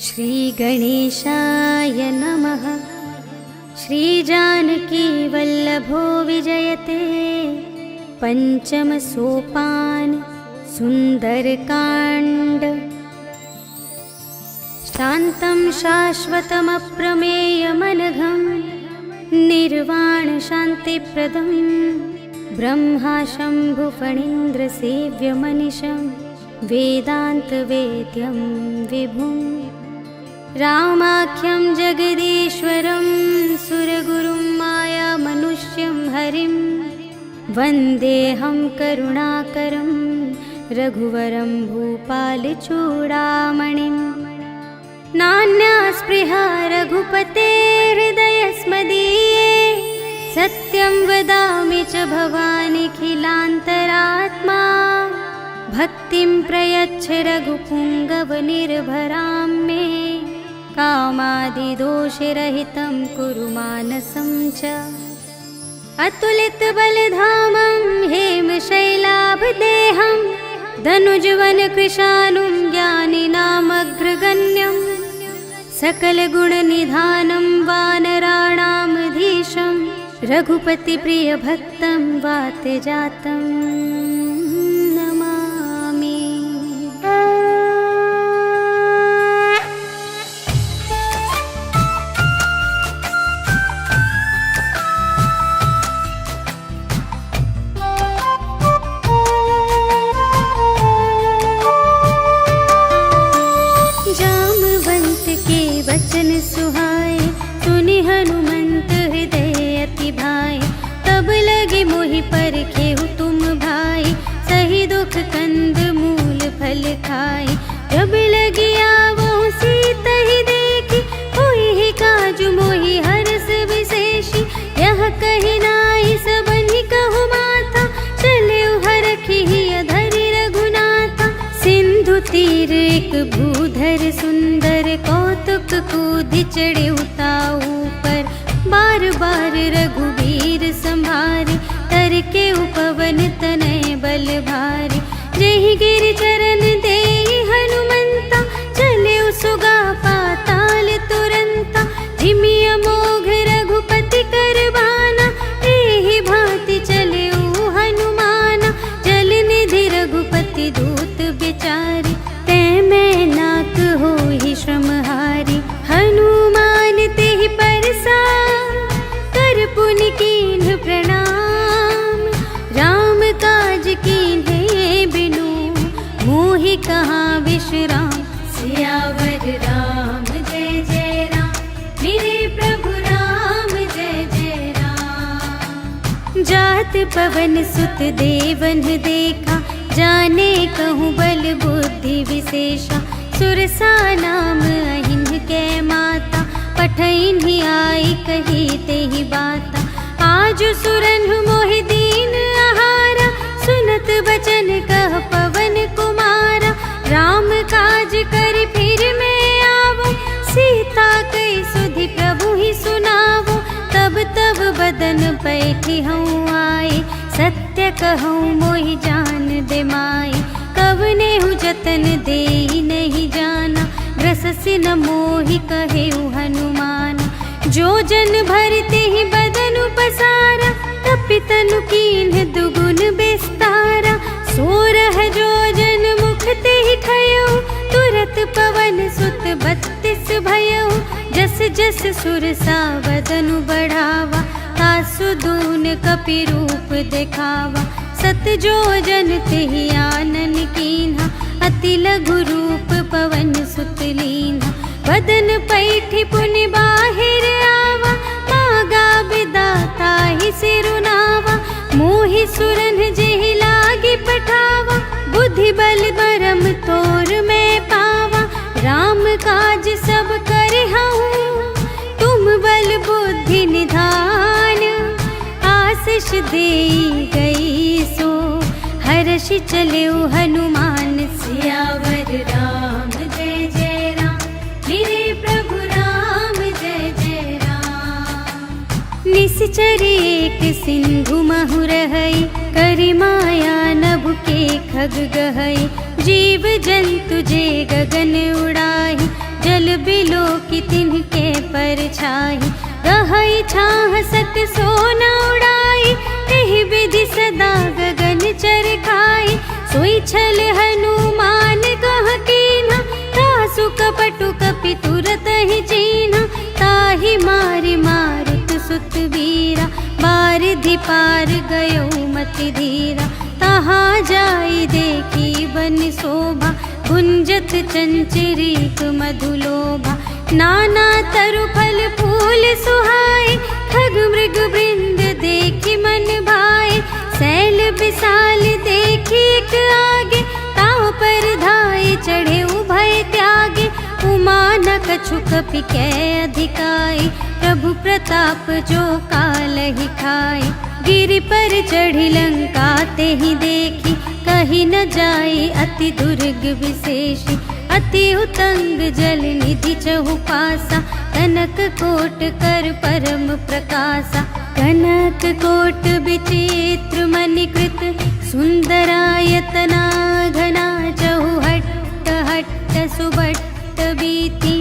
श्रीगणेशाय नमः। श्रीजानकी वल्लभो विजयते पंचम सोपान सुंदरकांड। शान्तं शाश्वतमप्रमेयमनघं निर्वाण शान्तिप्रदं ब्रह्मा शम्भु फणीन्द्र सेव्यमनिशं वेदान्तवेद्यं विभुं रामाख्यं जगदीश्वरं सुरगुरुं मायामनुष्यं हरिं वन्देऽहं करुणाकरं रघुवरं भूपालचूडामणिं। नान्या स्पृहा रघुपते हृदयस्मदीये सत्यं वदामि च भवानिखिलान्तरात्मा। भक्तिं प्रयच्छ रघुपुङ्गवनिर्भरां मे कामादिदोषरहितं कुरु मानसं च। अतुलितबलधामं हेमशैलाभदेहं धनुजवनकृशानुं ज्ञानिनामग्रगण्यं सकलगुणनिधानं वानराणामधीशं रघुपतिप्रियभक्तं वातजातं नमामि। जामवंत के वचन सुहाए सुनि हनुमंत हृदय अति भाए। तब लगे मोहि परखेहु तुम भाई सही दुख कंद मूल फल खाए। जब लगी आवो सीता ही देखी होई ही काजु मोहि हरस विशेषी। यह कही नाई सबनि कहु माथा चले हरखी धरि रघुनाथा। सिंधु तीर एक भूधर सुंदर कौतुक कूदि चढ़े उताऊ पर। बार बार रघुबीर संभारे तर के उपवन तनय बल भारी। जहि गिर चरण दे हनुमंता चले सुगा पाताल तुरंता। जिमि अमोघ रघुपति करबाना एहि भांति चले हनुमाना। जल निधि रघुपति दूत बिचारी तै मैं नाक होहि श्रमहारी। हनुमान तेहि परसा कर पुनि कीन्ह प्रणाम। राम काज कीन्हे बिनु मोहि कहाँ विश्राम। सियावर राम जय जय राम मेरे प्रभु राम जय जय राम। जात पवन सुत देवन देखा जाने कहूँ बल बुद्धि विशेषा। सुरसा नाम अहिन्ह के माता पठैन्हि आई कही तेहि बाता। आजु सुरन्हु मोहि दीन आहारा सुनत बचन कह पवन कुमारा। राम काज कर फिर मैं आवो सीता कई सुधि प्रभु ही सुनावो। तब तब बदन पैठी हूँ आए सत्य कहूँ मोहि जान दे माई। कवने हूँ जतन दे नहीं जाना ग्रससि न मोहि कहेउ हनुमान। जो जन भरते ही बदन पसारा तपितनु कीन्ह दुगुन बिस्तारा। सोरह जो जन मुख ते ही ठयो तुरत पवन सुत 32 भयो। जस जस सुरसा बदनु बढ़ावा तासु दून कपि रूप देखावा। सत जो जन तेहि आनन कीन्हा अति लघु रूप पवन सुत लीन्हा। बदन पैठी पुनि बाहिर आवा मागा बिदाता ही सिरुनावा। मोहि सुरन जेहि लागी पठावा बुद्धि बल बरम तोर में पावा। राम काज सब करहु तुम बल बुद्धि निधान। आशीष देई गई सो हर्षि चलेउ हनुमान। सियावर राम जय जय राम मेरे प्रभु राम जय जय राम। निश्चर एक सिंधु महु रहई करि माया नभ के खग गहई। जीव जंतु जे गगन उड़ाई जल त्रिलोकी तिनके परछाई। गहई छाह सत सोना उड़ाई, एहि विधि सदा गगन चरखाई। सोई छल हनुमान कह कीन्हा, तासु कपटु कपि तुरत ही चीन्हा। ताहि मारि मारुत सुत वीरा, बारिधि पार गयो मति धीरा। तहाँ जाई देखी बन शोभा, गुंजत चंचरीक मधुलोभा। नाना तरु फल फूल सुहाए, खग मृग वृंद देखी मन भाए। सैल विशाल देखी एक आगे, ताव पर धाये चढ़े उभय त्यागे। उमा न कछु कपि कै अधिकाई, प्रभु प्रताप जो कालहि खाए। गिरि पर चढ़ी लंका तेहि देखी, कही न जाई अति दुर्ग विशेषी। अति उतंग जल निधि चहु पासा, कनक कोट कर परम प्रकाशा। कनक कोट विचित्र मणिकृत, सुंदरायतना घना। चहु हट्ट हट्ट सुबट्ट बीती,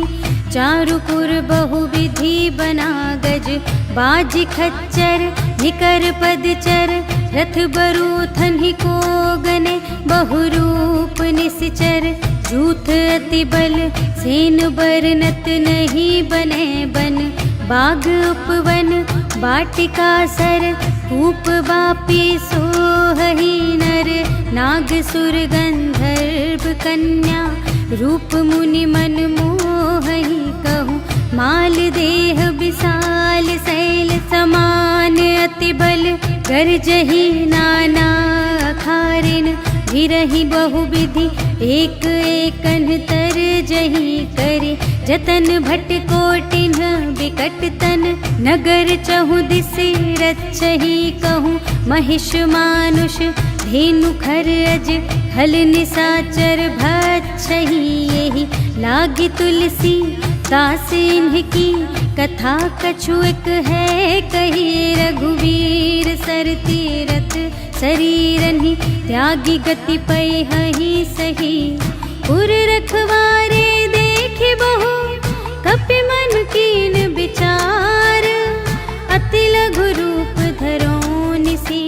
चारुपुर बहुविधि बना गज। बाजी खच्चर निकर पदचर, रथ बरूथन को गने। बहुरूप निश्चर जूथ अति बल, सेन बरनत नहीं बने बन। बाग उपवन बाटिका सर, कूप बापी सोहहि नर। नाग सुर गंधर्व कन्या, रूप मुनि मन मोहहि कहूँ। माल देह विशाल शैल समान, अति बल गरजहि नाना अखारिन। गिरहि बहुविधि एक एकन तरजहि करि। जतन भट कोटिन बिकट तन, नगर चहु दिस रचहि कहूँ। महिष मानुष धेनु खर अज, हल निसाचर भक्षहि एहि। लागी तुलसी दास इन्हकी, कथा कछु एक है कही। रघुवीर सर तीरथ शरीरहि, त्यागी गति पै हहि सही। पुर रखवारे देखि बहु, कपि मन कीन विचार। अति लघु रूप धरो निसी,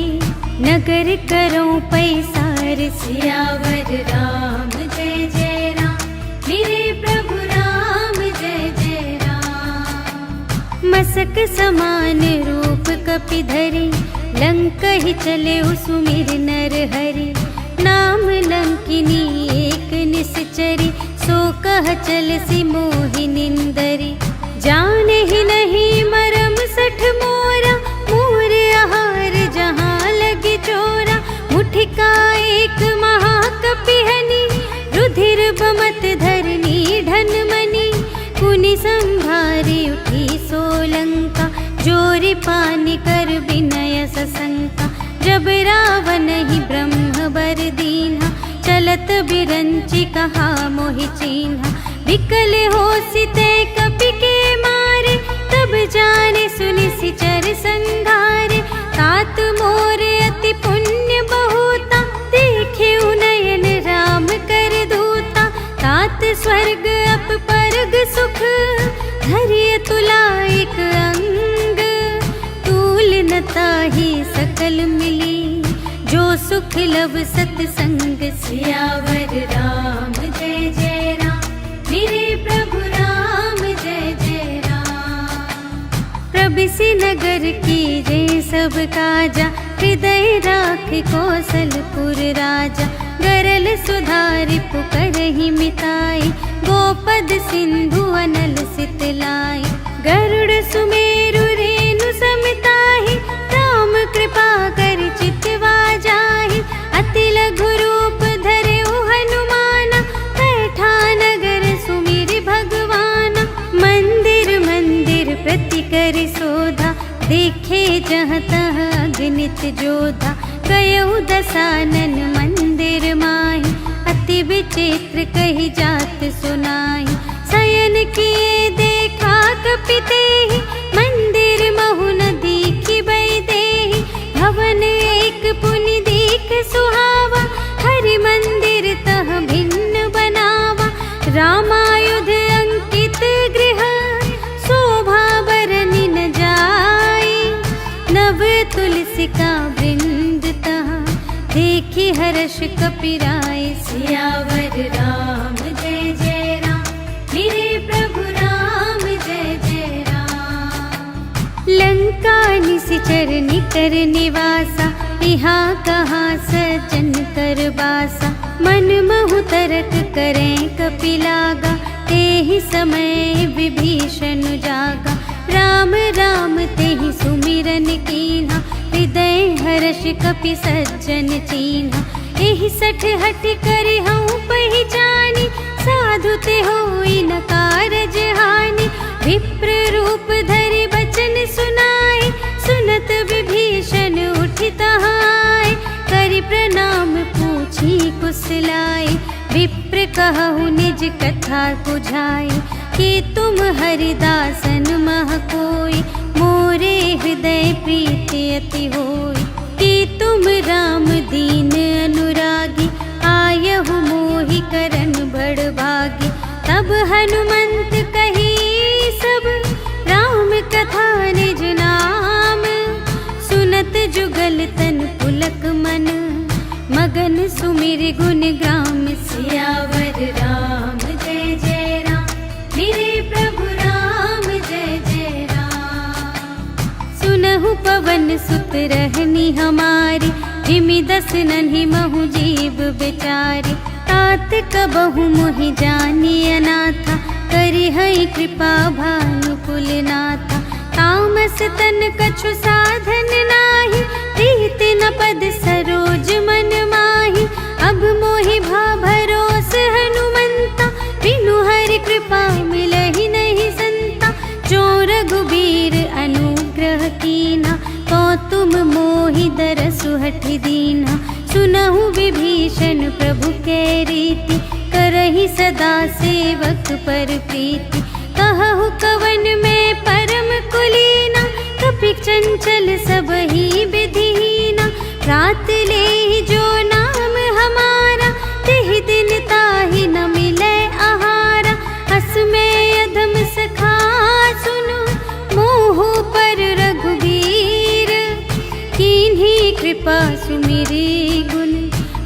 नगर करो पैसार। सियावर राम जय जय राम, मेरे प्रभु राम जय जय राम। मसक समान रूप कपि धरि, लंक ही चले सुमिर नर हरि। नाम लंकिनी एक निश्चरी, सो कह चल सी मोहि निंदरी। जाने ही नहीं मरम सठ मोरा, मोर आहार जहाँ लगी चोरा। मुठिका एक महाकपिहनी, रुधिर बमत धरनी ढन मनी। कुनि संभारी उठी सोलंका, जोरि पानी कर विनय सशंका। जब रावण ही ब्रह्म बर दीन्हा, चलत बिरंचि कहा मोहि चीन्हा। विकल होसि ते कपि के मारे, तब जाने सुनि सिचर संघारे। तात मोर अति पुण्य बहुता, देखे नयन राम कर दूता। तात स्वर्ग अप परग सुख, धरिय तुला एक अंग। तूल न ताहि सकल मिली, जो सुख लव सतसंग। सियावर राम जय जय राम, मेरे प्रभु राम जय जय राम। प्रबिसि नगर की जय सब काजा, हृदय राख कौशलपुर राजा। गरल सुधारि पुकारहि मिताई, गोपद सिंधु अनल सितलाई। गरुड़ सुमेरु रेणु समताहि, राम कृपा कर चितवा जाहि। अति लघु रूप धरे हनुमाना, बैठा नगर सुमिर भगवाना। मंदिर मंदिर प्रति कर शोधा, देखे जहाँ तहाँ अगणित जोधा। गयउ दसानन मंदिर माहि, अति विचित्र कही जात सुनाई। शयन किए देखा कपि तेहि, मंदिर महु न दीखि बैदेहि। भवन एक पुनि दीख सुहावा, हरि मंदिर तह भिन्न बनावा। रामायुध अंकित चरनी कर निवासा, यहाँ कहाँ सज्जन कर बासा। मन महु तरक करें कपिलागा, तेहि समय विभीषण जागा। राम राम तेहि सुमिरन कीन्हा, हृदय हर्ष कपि सज्जन चीन्हा। एहि सठ हठ करि हऊँ पहिचानी, साधु ते होई न कारज हानि। विप्र रूप धरि बचन सुनाए, सुनत विभीषण उठि तहाय। करि प्रणाम पूछी कुशलाए, विप्र कहु निज कथा बुझाए। कि तुम हरिदासन मह कोई, मोरे हृदय प्रीति अति होई। कि तुम राम दीन अनुरागी, आयहु मोहि करन बड़ भागी। तब हनुमंत कही सब, राम कथा निज नाम। सुनत जुगल तन पुलक मन, मगन सुमिर गुण ग्राम। सियावर राम जय जय राम, मेरे प्रभु राम जय जय राम। सुनहु पवन सुत रहनी हमारी, जिमि दस नन्हि महु जीव बेचारी। तात कबहु मोहि जानी अनाथा, करि हई कृपा भानुकुल नाथा। तामस तन कछु साधन नाही, प्रीति न पद सरोज मन माही। अब मोहि भा भरोस हनुमंता, बिनु हरि कृपा मिलहि नहीं संता। जो रघुबीर अनुग्रह कीन्हा, तो तुम मोहि दरसु हठि दीन्हा। सुनहु विभीषण प्रभु के रीति, करहि सदा सेवक पर प्रीति। कहु कवन में परम कुलीना, कपि चंचल सबहि विधिहीना। रात लेहि जो नाम हमारा, तेहि दिन ताहि न मिलै आहारा। अस में अधम सखा सुनो, मोहु पर रघुबीर। कीन्ही कृपा सुमिरि गुण,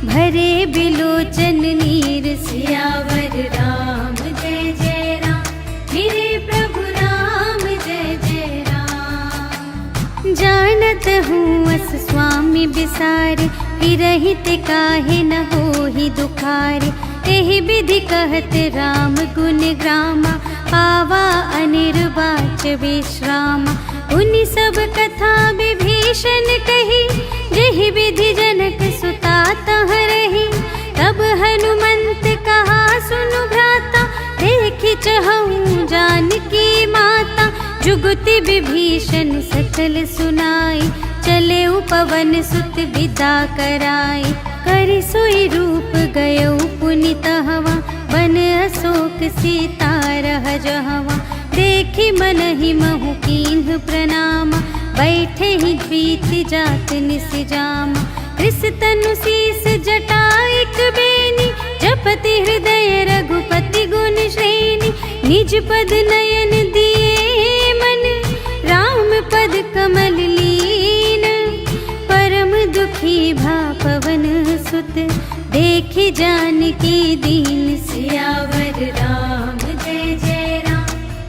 भरे बिलोचन नीर। सियावर राम जय जय राम, मेरे प्रभु राम जय जय राम। जानत हूँ अस स्वामी बिसारे, विरहित काहे न होहि दुखारे। एहि विधि कहत राम गुण ग्रामा, पावा अनिर्वाच विश्रामा। उनि सब कथा विभीषण कही, जेहि विधि जनक सुता तह रही। तब हनुमंत कहा सुनु भ्राता, देखि चहऊँ जानकी माता। जुगति विभीषण सकल सुनाई, चले पवन सुत विदा कराई। करि सोई रूप गयौ पुनि तहवा, बन अशोक सीता रह जहवा। देखि मनहि महु कीन्ह प्रणामा, बैठे ही प्रीति जात निस जामा। कृस तनु शीस जटाइक बेनी, जपति हृदय रघुपति गुण श्रेणी। निज पद नयन दिए मन, राम पद कमल लीन। परम दुखी भा पवन सुत, देखि जानकी दीन। सियावर राम जय जय राम,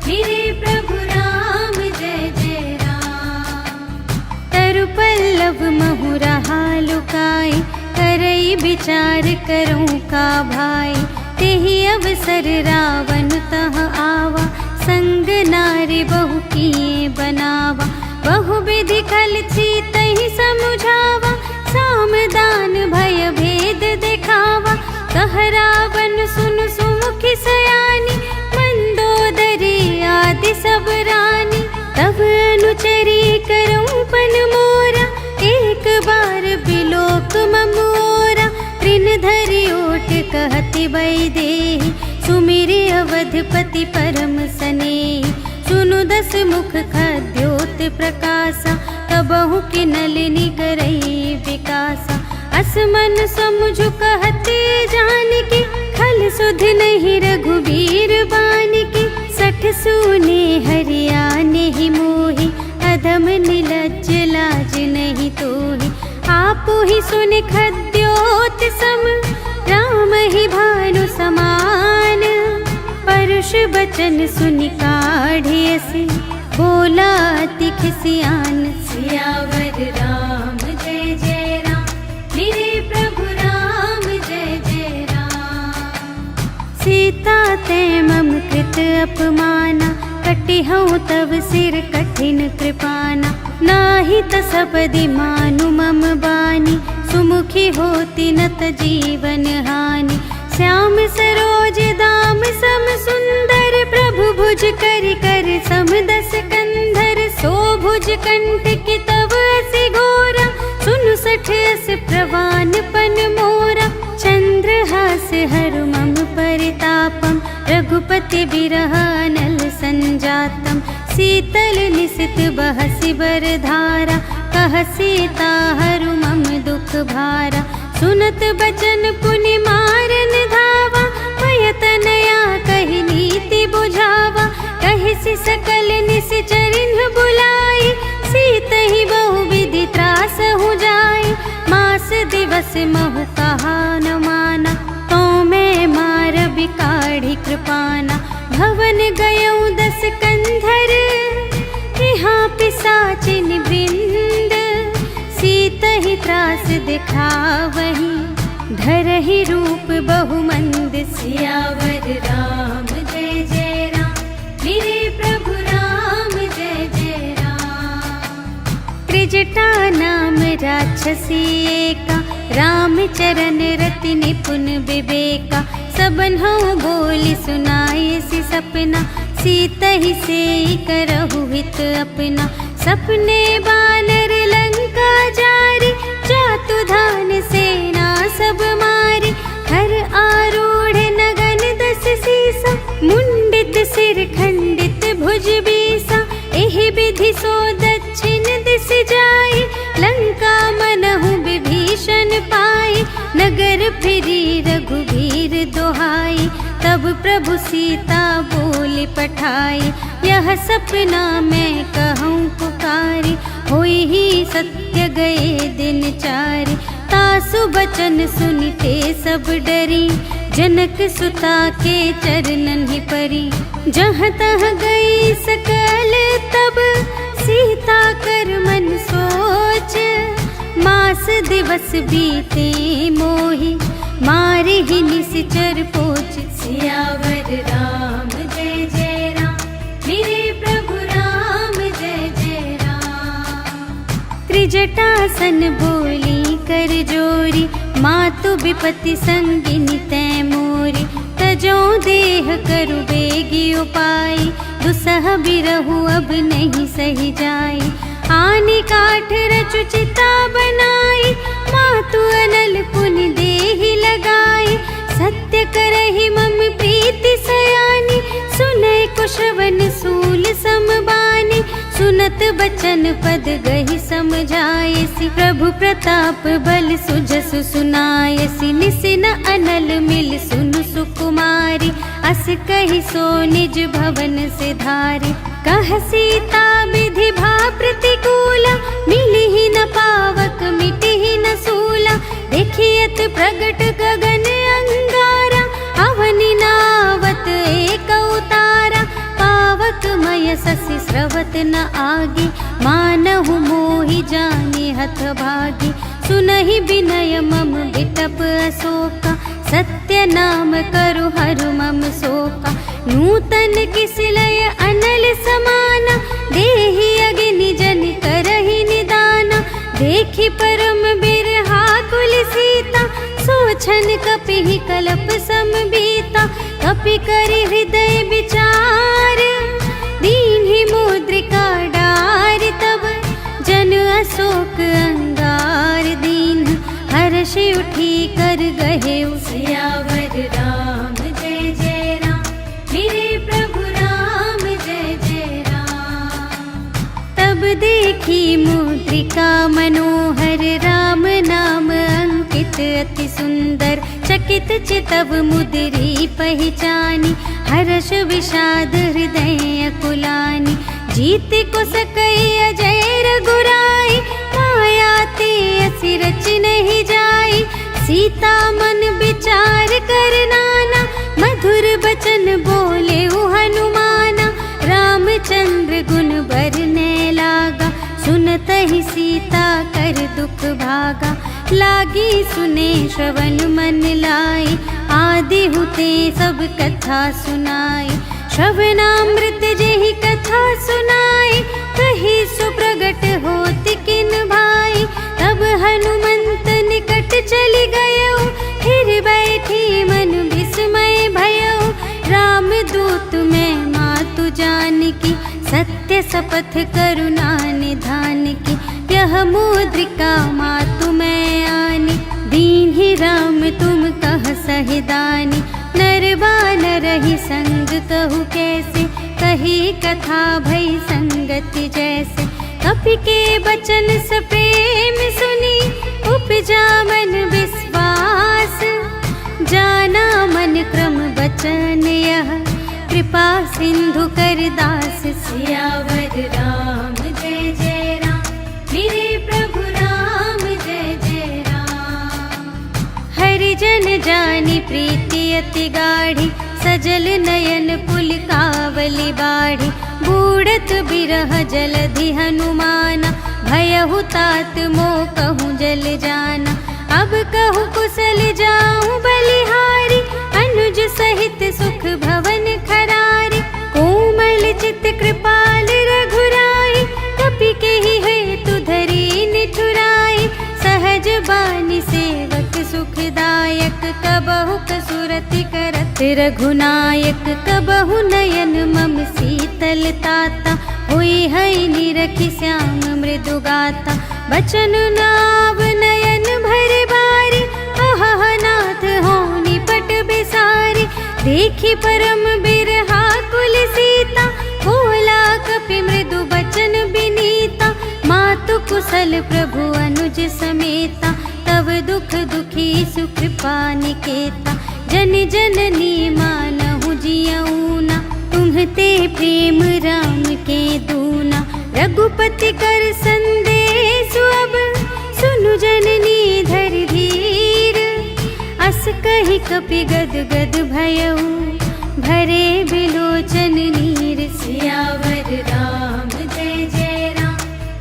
मेरे प्रभु राम जय जय राम। तरु पल्लव महु रहा लुकाई, करई विचार करऊँ का भाई। तेहि अवसर रावण तह आवा, संग नारी बहु किए बनावा। बहु विधि खल तहि समुझावा, सामदान भय भेद दिखावा। कह रावण सुन सुमुखि सयानी, मंदोदरी आदि सब रानी। तब अनुचरी करऊँ पन मोरा, एक बार बिलोक ममोरा। तृण धरि ओट कहति वैदेही, सुमिरि अवधपति परम स्नेही। सुनु दस मुख खद्योत प्रकाशा, तबहु कि नलिनी करई विकासा। असमन समुझ कहते जानकी, खल सुध नहीं रघुबीर बानिकी। सठ सूने हरियाने ही मोहि, अधम निलज्ज लाज नहीं तोहि। आपु ही सुन खद्योत सम, राम ही भानु समान। परुष बचन सुनि काढ़ियसि, बोला अति खिसियान। सियावर राम जय जय राम, मेरे प्रभु राम जय जय राम। सीता ते मम कृत अपमाना, कटिहउँ तव सिर कठिन कृपाना। नाही त सबदि मानु मम बानी, सुमुखी होती न त जीवन हानि। श्याम सरोज दाम सम सुंदर, प्रभु भुज करि कर सम दस कंधर। सो भुज कंठ की तव असि घोरा, सुनु सठ अस प्रवान पन मोरा। चंद्रहास हरु मम परितापम, रघुपति बिरह अनल संजातम। शीतल निसित बहसि बरधारा, कह सीता हरु मम दुख भारा। सुनत बचन पुनि मारन धावा, भय तनया कहि नीति बुझावा। कहिसि सकल निश्चरिन्ह बुलाई, सीतहि बहु विधि त्रासहु जाई। मास दिवस महु कहा न माना, तो मैं मार बिकाढ़ी कृपाना। भवन गयउँ 10 कंधर, यहाँ पिशाचिन वृंद। सीतहि त्रास दिखावही, धरहि रूप बहुमंद। सियावर राम जय जय राम, मेरे प्रभु राम जय जय राम। त्रिजटा नाम राक्षसी एका, राम चरण रति निपुण विवेका। सबन्हु बोली सुनाए सि सपना, सीतहि सेई करहु हित अपना। सपने बानर लंका जारी, जातु धान सेना सब मारी। खर आरूढ़ नगन 10 सीसा, मुंडित सिर खंडित भुज बीसा। एहि विधि सो दक्षिण दिस जाई, लंका मनहु विभीषण पाई। नगर फिरी रघुबीर दोहाई, तब प्रभु सीता बोली पठाई। यह सपना मैं कहूँ पुकारी, होई ही सत्य गए दिन चारि। तासु बचन सुनिते सब डरी, जनक सुता के चरणन ही परी। जहाँ तहाँ गई सकल तब, सीता कर मन सोच। मास दिवस बीते मोहि, मारे ही निश्चर पोच। सियावर राम जय जय राम, मेरे प्रभु राम जय जय राम। त्रिजटासन बोली कर जोरी, मातु विपति संगिनी तै मोरी। तजो देह करु बेगी उपाई, दुसह बिरहु अब नहीं सही जाई। आनी काठ रचु चिता बनाई, मातु अनल पुनि देहि लगाई। सत्य करहि मम प्रीति सयानी, सुनय कुशवन सूल समबानी। सुनत बचन पद गहि समझायसि, प्रभु प्रताप बल सुजसु सुनायसि। निसिन अनल मिल सुनु सुकुमारी, अस कहि सो निज भवन से धारी। कह सीता विधि भा प्रतिकूला, मिलिहि न पावक मिटिहि न सूला। देखियत प्रगट गगन अंगारा, अवनि नावत एक उतारा। पावक मय ससि स्रवत न आगे, मानहु मोहि जानि हथ भागी। सुनहि बिनय मम बिटप अशोका, सत्य नाम करु हरु मम शोका। नूतन किसिलय अनल समाना, देहि अग्नि जन करहि निदाना। देखि परम बिरहा कुल सीता, सोचन कपिहि कलप समबीता। कपि करि हृदय विचार, दीन्हि मुद्रिका डारि। तब जन अशोक अंगार दीन, हर्षि उठी कर गहे। सियावर राम जय जय राम, मेरे प्रभु राम जय जय राम। तब देखी मुद्रिका मनोहर, राम नाम अंकित अति सुंदर। चकित चितव मुद्री पहचानी, हर्ष विषाद हृदय अकुलानी। जीत को सकई अजय रघुराई, माया ते असि रच नहीं जाई। सीता मन विचार कर नाना, मधुर बचन बोले हनुमाना। रामचंद्र गुण ही सीता कर दुख भागा। लागी सुने श्रवण मन लाई, आदि हुते सब कथा सुनाई। श्रवणामृत जेहि कथा सुनाई, कही सुप्रगट होत किन भाई। तब हनुमंत निकट चली गयो, फिर बैठी मन विस्मय भयो। राम दूत मैं मातु जानकी, सत्य शपथ करुणा निधान की। यह मुद्रिका मातु मैं आनी, दीन्हि राम तुम कह सहिदानी। नर बानर ही संग कहु कैसे, कही कथा भई संगति जैसे। कपि के बचन सप्रेम सुनी, उपजा मन विश्वास। जाना मन क्रम बचन यह, कृपा सिंधु कर दास। सियावर राम जय जय राम, मेरे प्रभु राम जय जय राम। हरि जन जानी प्रीति अति गाढ़ी, सजल नयन पुलकावली बाढ़ी। बूढ़त बिरह जलधि हनुमाना, भयहु तात मोह कहूँ जल जाना। अब कहूँ कुशल जाऊँ बलिहारी, अनुज सहित सुख भवन खरारी। कोमल चित कृपाल रघुराई, कपि केहि हेतु धरी निठुराई। सहज बानी सेवक सुखदायक, कबहु कसुरति करत रघुनायक। कबहु नयन मम शीतल ताता, हुई है निरखि श्याम मृदु गाता। बचन नाव नयन भर बारी, अहह नाथ होनी पट बिसारी। देखी परम बिरहा कुल सीता, बोला कपि मृदु बचन बिनीता। मातु कुशल प्रभु अनुज समेता, तब दुख दुखी सुकृपा निकेता। जन जननी मानहु जियऊना, तुम्हते प्रेम राम के दूना। रघुपति कर संदेश अब, सुनु जननी धर धीर। अस कही कपि गद गद भयऊ, भरे बिलोचन नीर। सियावर राम जय जय राम,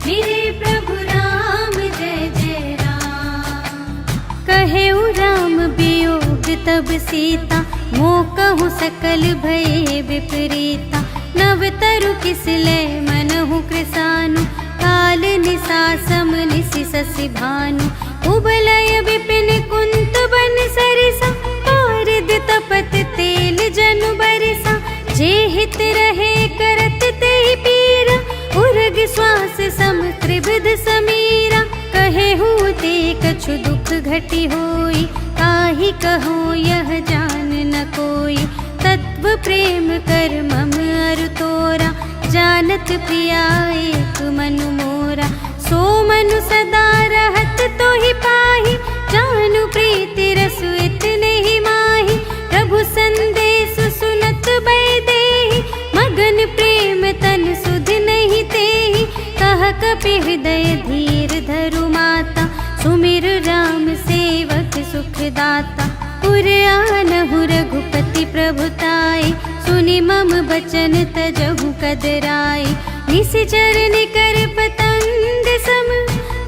मेरे प्रभु राम जय जय राम। कहेउ राम वियोग तब सीता, मोह कहूँ सकल भये विपरीता। नव तरु किसले मनहु कृसानु, काल निसा सम निसि शशि भानु। उबलय विपिन कुंत बन सरिसा, पारद तपत तेल जनु बरसा। जे हित रहे करत तेहि पीरा, उर्ग श्वास सम त्रिविध समीरा। कहेहु ते कछु दुख घटी होई, काहि कहो यह जान न कोई। तत्व प्रेम कर मम अरु तोरा, जानत प्रिया एक मनु मोरा। सो मनु सदा रहत तोहि पाहि, जानु प्रीति रसु इतने ही माहि। प्रभु संदेश सुनत बै देहि, मगन प्रेम तन सुध नहीं तेहि। कह कपि हृदय धीर धरु माता, सुमिर राम सेवक सुखदाता। पुर आनहु रघुपति प्रभुताई, सुनि मम बचन तजहु कदराई। निशिचर निकर पतंग सम,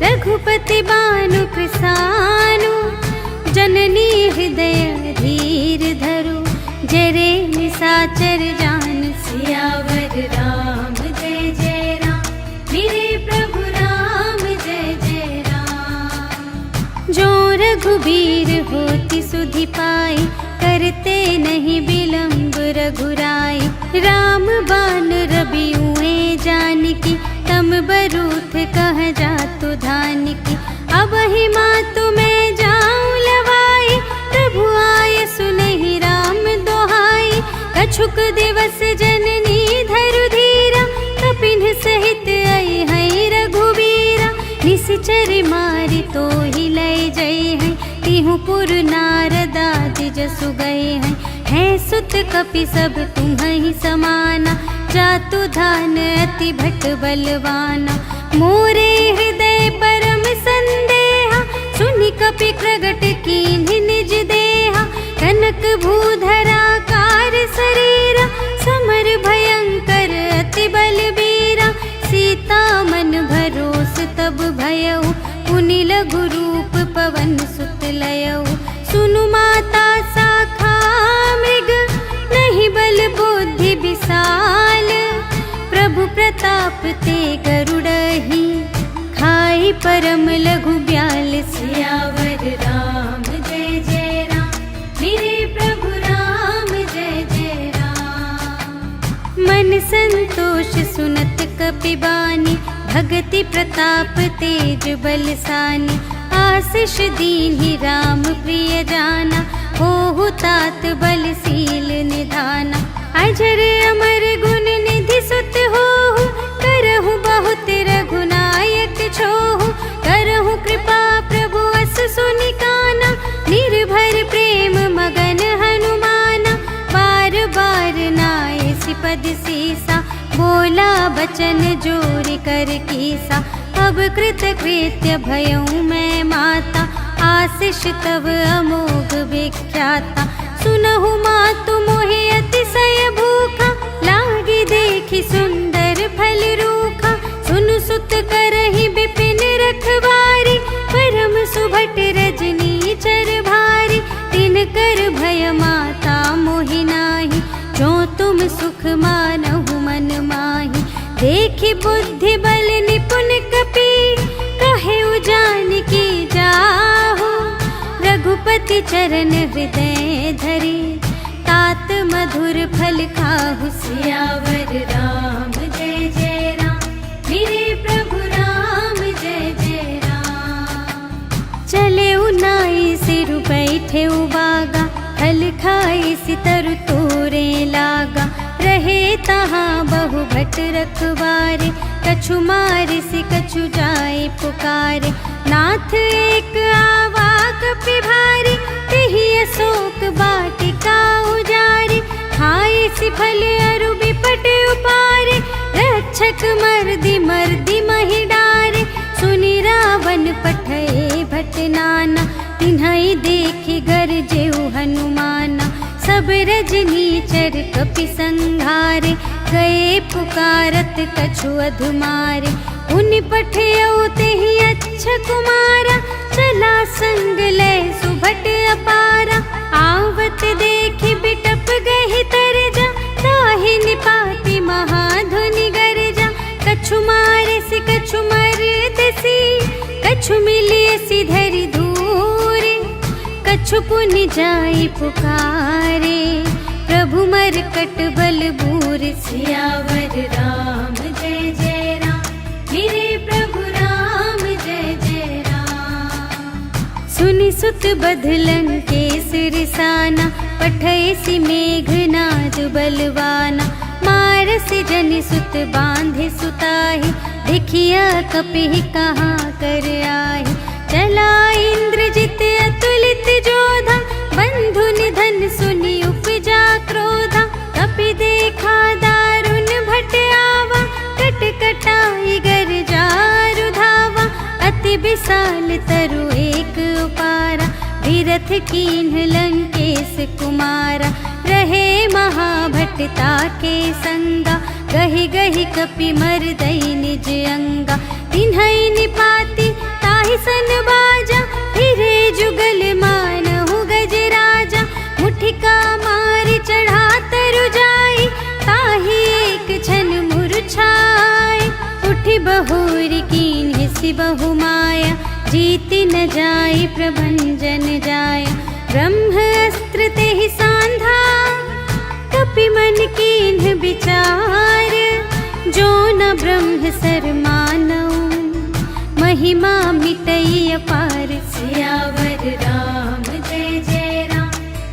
रघुपति बानु कृसानु। जननी हृदय धीर धरु, जरे निशाचर जान। सियावर राम जय जय राम, मेरे प्रभु राम जय जय राम। जो रघुबीर होति सुधि पाई, करते नहीं विलंब रघुराई। राम बान रबियुए जानकी, तम बरूथ कह जातु धानिकी। अब ही मातु मैं जाऊं लवाई, प्रभु आय सुनहि राम दोहाई। कछुक दिवस जननी धरु धीरा, कपिन सहित आई है रघुबीरा। निशिचर मारि तो ही लय जय है, तिहु पुर नारदादि जसु गए हैं। है सुत कपि सब तुम्हि समाना, जातु धान अति भट बलवाना। मोरे हृदय परम संदेहा, सुनि कपि प्रगट कीन्हि निज देहा। कनक भूधरा कार शरीरा, समर भयंकर अति बलबीरा। सीता मन भरोस तब प्रताप ते गरुड़हि, खाई परम लघु ब्याल सियावर राम जय जय राम, मेरे प्रभु राम जय जय राम। मन संतोष सुनत कपिबानी, भगति प्रताप तेज बलसानी, आशीष दीन्हि राम प्रिय जाना, होहु तात बलशील निधाना। अजर अमर गुण निधि सुत होहु, करहु बहुत रघुनायक छोहु, करहु कृपा प्रभु अस सुनि काना, निर्भर प्रेम मगन हनुमाना। बार बार नाय सिपद सीसा, बोला बचन जोरि कर कीसा। अब कृत कृत्य भयउ मैं माता, आशीष तव अमोघ विख्याता। सुनहु मातु मोहि अतिशय भूखा, लागी देखि सुंदर फल रूखा। सुनु सुत करहि बिपिन रखवारी, परम सुभट रजनी चर भारी। तिनकर भय माता मोहि नाही, जो तुम सुख मानहु मन माही। देखि बुद्धि बल निपुण कपि, कहेउ जानकी जाहु। रघुपति चरण हृदय धरि, तात मधुर फल खाहु। सियावर राम जय जय राम, मेरे प्रभु राम जय जय राम। चले नाई सिर बैठे बागा, फल खाई सितरु तोरे लागा। रहे तहाँ बहु भट रखवारे, कछु मारि सि कछु जाय पुकारे। नाथ एक आवा कपि भारी, तेहि अशोक वाटिका उजारी। खाए सि फल अरु बिपट उपारे, रक्षक मर्दि मर्दि महि डारे। सुनि रावण पठए भट नाना, तिन्हइ देखि गरजेउ हनुमाना। सब रजनी चर कपि संघारे, गए पुकारत कछु अधुमारे। उनि पठयउ तेहि अच्छा कुमारा, चला संग लय सुभट अपारा। आवत देखि बिटप गहि तरजा, ताहि निपाति महाधुनि गरजा। कछु मारे सि कछु मरदसि, कछु मिलियसि धरि धूरे। कछु पुनि जाई पुकारे, प्रभु मरकट बल बूर। सियावर राम जय जय राम, मेरे प्रभु राम जय जय राम। सुनि सुत बधलं केसर साना, पठय सि मेघनाद बलवाना। मारसि जनि सुत बांधे सुताहि, देखिया कपिहि कहाँ कर आहि। चला इंद्रजित अतुलित जोधा, बंधु निधन सुनि उपजा क्रोधा। कपि देखा दारुण भट आवा, कट कटाई गर जारु धावा। अति विशाल तरु एक उपारा, विरथ कीन्ह लंकेश कुमारा। रहे महाभटता के संगा, गहि गहि कपि मरदई निज अंगा। तिन्हइ निपाति ताहि सन बाजा, फिरे जुगल मानहु गजराजा। मुठिका मारि चढ़ा तरु जाई, ताहि एक छन मुरझाई। उठि बहुरि कीन्ह सि बहु माया, जीति न जाई प्रभंजन जाया। ब्रह्म अस्त्र तेहि सांधा, कपि मन कीन्ह विचार। जो न ब्रह्म सर मानऊ, महिमा मिटई अपार। सियावर राम जय जय राम,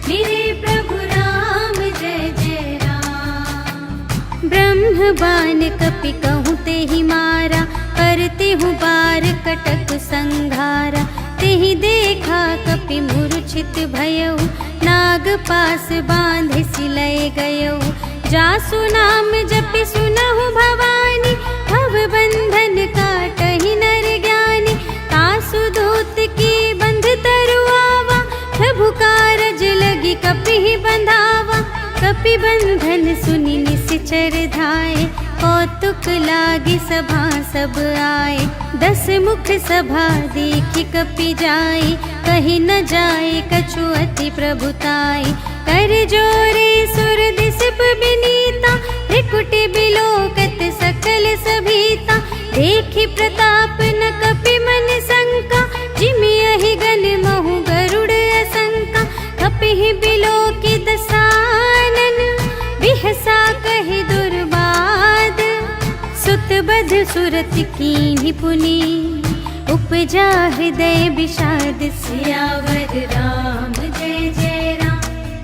मेरे प्रभु राम जय जय राम। ब्रह्म बान कपि कहूँ तेहि मारा, करते हूँ बार कटक संघारा। तेहि देखा कपि मूर्छित भयउ, नाग पास बांधे सिलय गयउ। जासु नाम जपि सुनहु भवानी, भव बंधन काटहि नर ज्ञानी। तासु दूत की बंध तरु आवा, प्रभु कारज लगी कपि बंधावा। कपि बंधन सुनि निश्चर धाये, कौतुक लागी सभा सब आए। 10 मुख सभा देखि कपि जाई, कहि न जाए कछु अति प्रभुताई। कर जोरे सुर दिसप बिनीता, त्रिकुटी बिलोकत सकल सभी बध सुरत कीन्ही पुनि, उपजा हृदय विषाद। सियावर राम जय जय राम,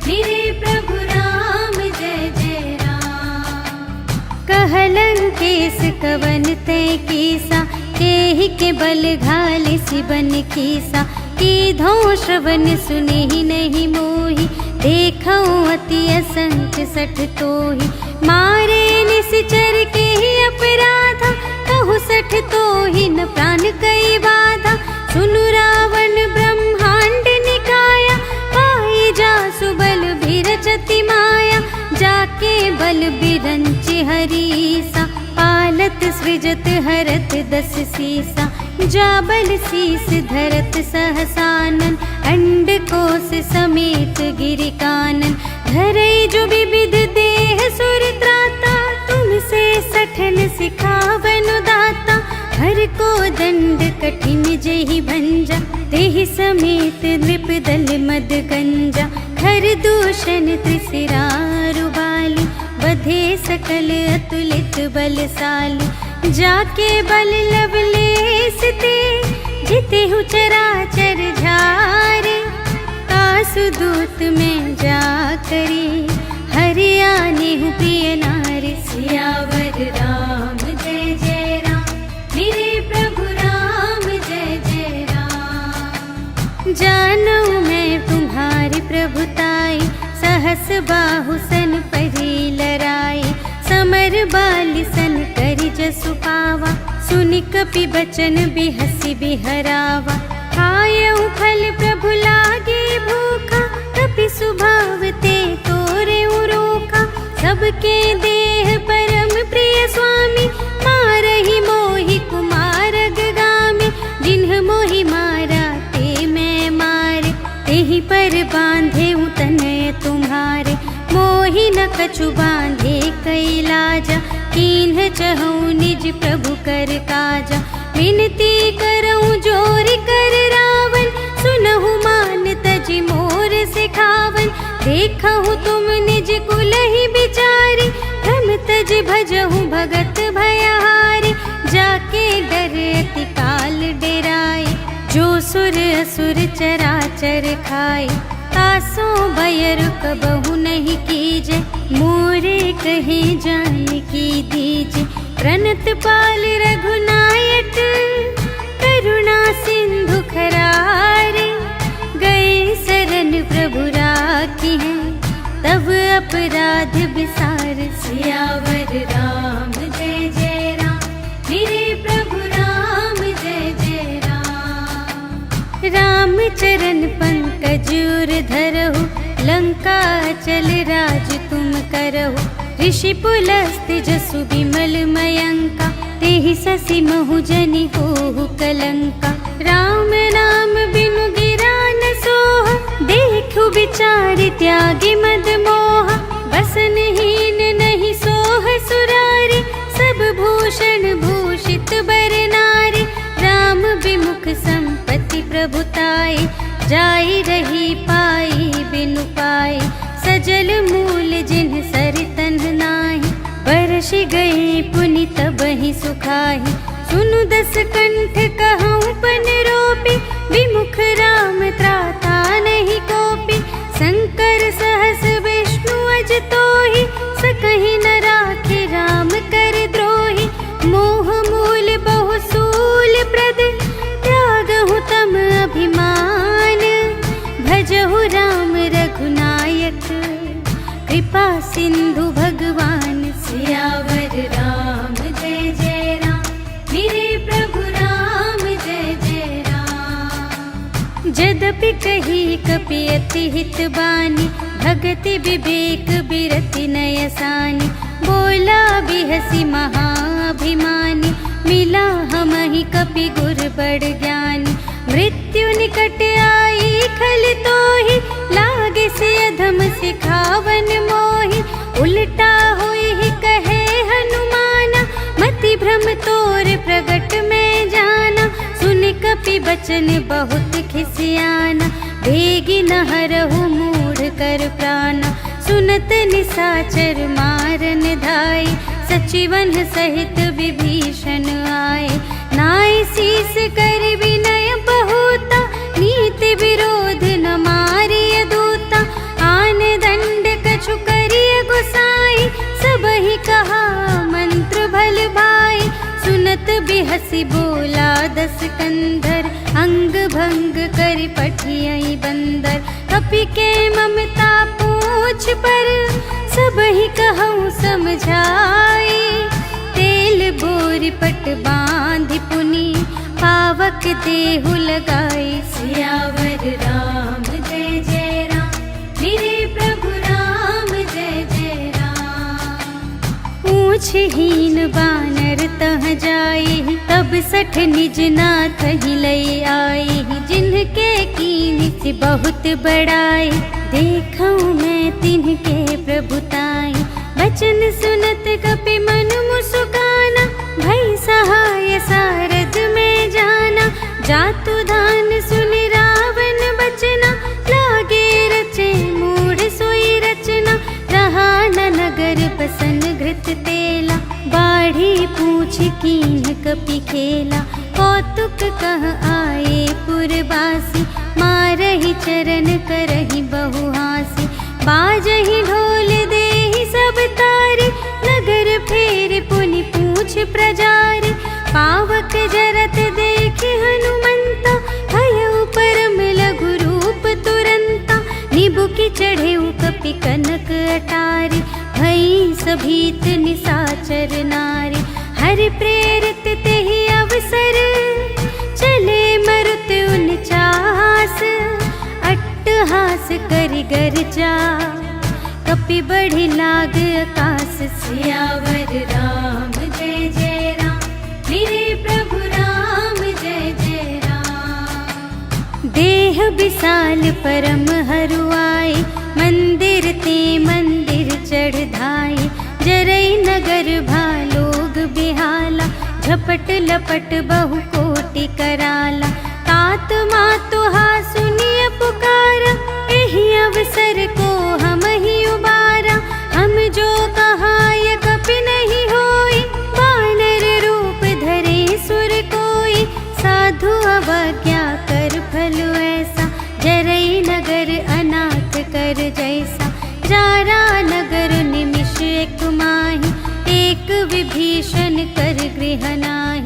मेरे प्रभु राम जय जय राम। कहलन केस कवन तय कीसा, केहि के बल घाले सिबन कीसा। कीधो श्रवण सुने ही नहीं मोहि, देखऊं अति असंख्य सठ तोहि। मारे निश्चर के ही अपराधा, कहु सठ तोहि न प्राण कई बाधा। सुनु रावण ब्रह्मांड निकाया, पाई जासु बल बिरचति माया। जाके बल बिरंचि हरीसा, पालत सृजत हरत दस सीसा। जा बल शीस धरत सहसानन, अंड कोश समेत गिरि कानन। धरई जो विविध देह सुर त्राता, तुमसे सठन सिखावन दाता। हर को दंड कठिन जेहि भंजा, तेहि समेत नृप दल मद गंजा। खर दूषण त्रिशिरारु बाली, बधे सकल अतुलित बलशाली। जाके बल लवलेस ते, जितेहु चराचर झारे। कासु दूत में जा करी, हरियानेहु प्रिय नारी। सियावर राम जय जय राम, मेरे प्रभु राम जय जय राम। जानऊ मैं तुम्हारी प्रभुताई, सहस बाहु सन परी लराई। समर बाली सन करि जसु पावा, सुनि कपि बचन बिहसि बिहरावा। खायऊ फल प्रभु लागे भूखा, कपि स्वभाव ते तोरे रोखा। सबके देह परम प्रिय स्वामी, मारहि मोहि कुमार गामी। जिन्ह मोहि मारा ते मैं मारे, तेहि पर बांधे तनय तुम्हारे। मोहि न कछु बांधे कैलाजा, कीन्ह चहऊँ निज प्रभु कर काजा। विनती करऊँ जोर कर रावण, सुनहु मान तजि मोर सिखावन। देखहु तुम निज कुल ही बिचारी, भ्रम तज भजहु भगत भयहारी। जाके डर अति काल डेराए, जो सुर असुर चराचर खाए। तासो भयर कबहु नहीं कीजे, मोरे कहे जानकी दीजे। प्रणत पाल रघुनायक, करुणा सिंधु खरारे। गए शरण प्रभु राखी है, तब अपराध विसार। सियावर राम जय जय राम, मेरे प्रभु राम जय जय राम। राम चरण पंकज उर धरहु, लंका चल राज तुम करहु। ऋषि पुलस्त जसु विमल मयंका, तेहि ससि महु जनि होहु कलंका। राम नाम बिनु गिरा न सोहा, देखु विचार त्यागी मद मोहा। बसनहीन नहीं सोह सुरारी, सब भूषण भूषित बर नारी। राम विमुख संपत्ति प्रभुताई, जाई रही पाई बिनु पाई। सजल मूल जिन्ह सरितन नाही, बरस गई पुनि तबहि सुखाहि। सुनु दस कंठ कहऊँ पन रोपी, विमुख राम त्राता नहीं कोपी। शंकर सहस विष्णु अज तोहि, सकहि न राखे राम कर द्रोही। मोह मूल बहु सूल प्रद, त्यागहु तम अभिमान। भजहु राम रघुनायक, कृपा सिंधु भगवान। सियावर राम जय जय राम, मेरे प्रभु राम जय जय राम। जदपि कही कपि अति हित बानी, भगति विवेक बिरति नयसानी। बोला बिहसी महाभिमानी, मिला हमहि कपि गुर बड़ ज्ञानी। मृत्यु निकट आई खल तोहि, लागे से अधम सिखावन मोहि। उल्टा होई ही कहे हनुमाना, मति भ्रम तोर प्रगट में जाना। सुन कपि बचन बहुत खिसियाना, बेगी न हरहु मूढ़ कर प्राणा। सुनत निसाचर मारन धाई, सचिवन सहित विभीषण आए, नाय शीस कर विनय बहुता, नीति विरोध न मारिय दूता। आन दंड कछु करिय गुसाई, सबहि कहा मंत्र भल भाई। सुनत बिहसी बोला दस कंधर, अंग भंग कर पठियई बंदर। कपि के ममता पूछ पर, सबहि कहूँ समझाई। तेल बोर पट बांधि पुनि, पावक देहु लगाई। सियावर राम जय जय राम, मेरे प्रभु राम जय जय राम। पूछहीन बानर तह जाई, तब सठ निज नाथ ही लई आई। जिनके कीन्हि बहुत बड़ाई, देखऊँ मैं तिनके प्रभुताई। बचन सुनत कपि मन मुसुकाना, भई सहाय सारद में जाना। जातु दान सुन रावण बचना, लागे रचे मूढ़ सोई रचना। रहा न नगर बसन घृत तेला, बाढ़ी पूछ कीन्ह कपि खेला। कौतुक कह आए पुरवासी, मारहि चरण करहि बहुहासी। बाजहि ढोल देहि सब तारी, नगर फेर पुनि पूछ प्रजारी। पावक जरत देखि हनुमंता, भयउ परम लघु रूप तुरंता। निबुकि चढ़ेउ कपि कनक अटारी, भई सभीत निसाचर नारी। हरि प्रेरित तेहि अवसर, चले मरुत 49। अट्टहास करि गर्जा, कपि बढ़ि लाग आकाश। सियावर राम जय जय राम, मेरे प्रभु राम जय जय राम। देह विशाल परम हरुआई, मंदिर ते मंदिर चढ़ धाई। जरई नगर भालोग बिहाला, झपट लपट बहु कोटि कराला। तात मातुहा सुनिय पुकारा, एहि अवसर को हम ही उबारा। हम जो कहाय कपि नहीं होई, वानर रूप धरे सुर कोई। साधु अवज्ञा कर फल ऐसा, जरई नगर अनाथ कर जैसा। जारा नगर निमिष एक माही, एक विभीषण कर गृह नाही।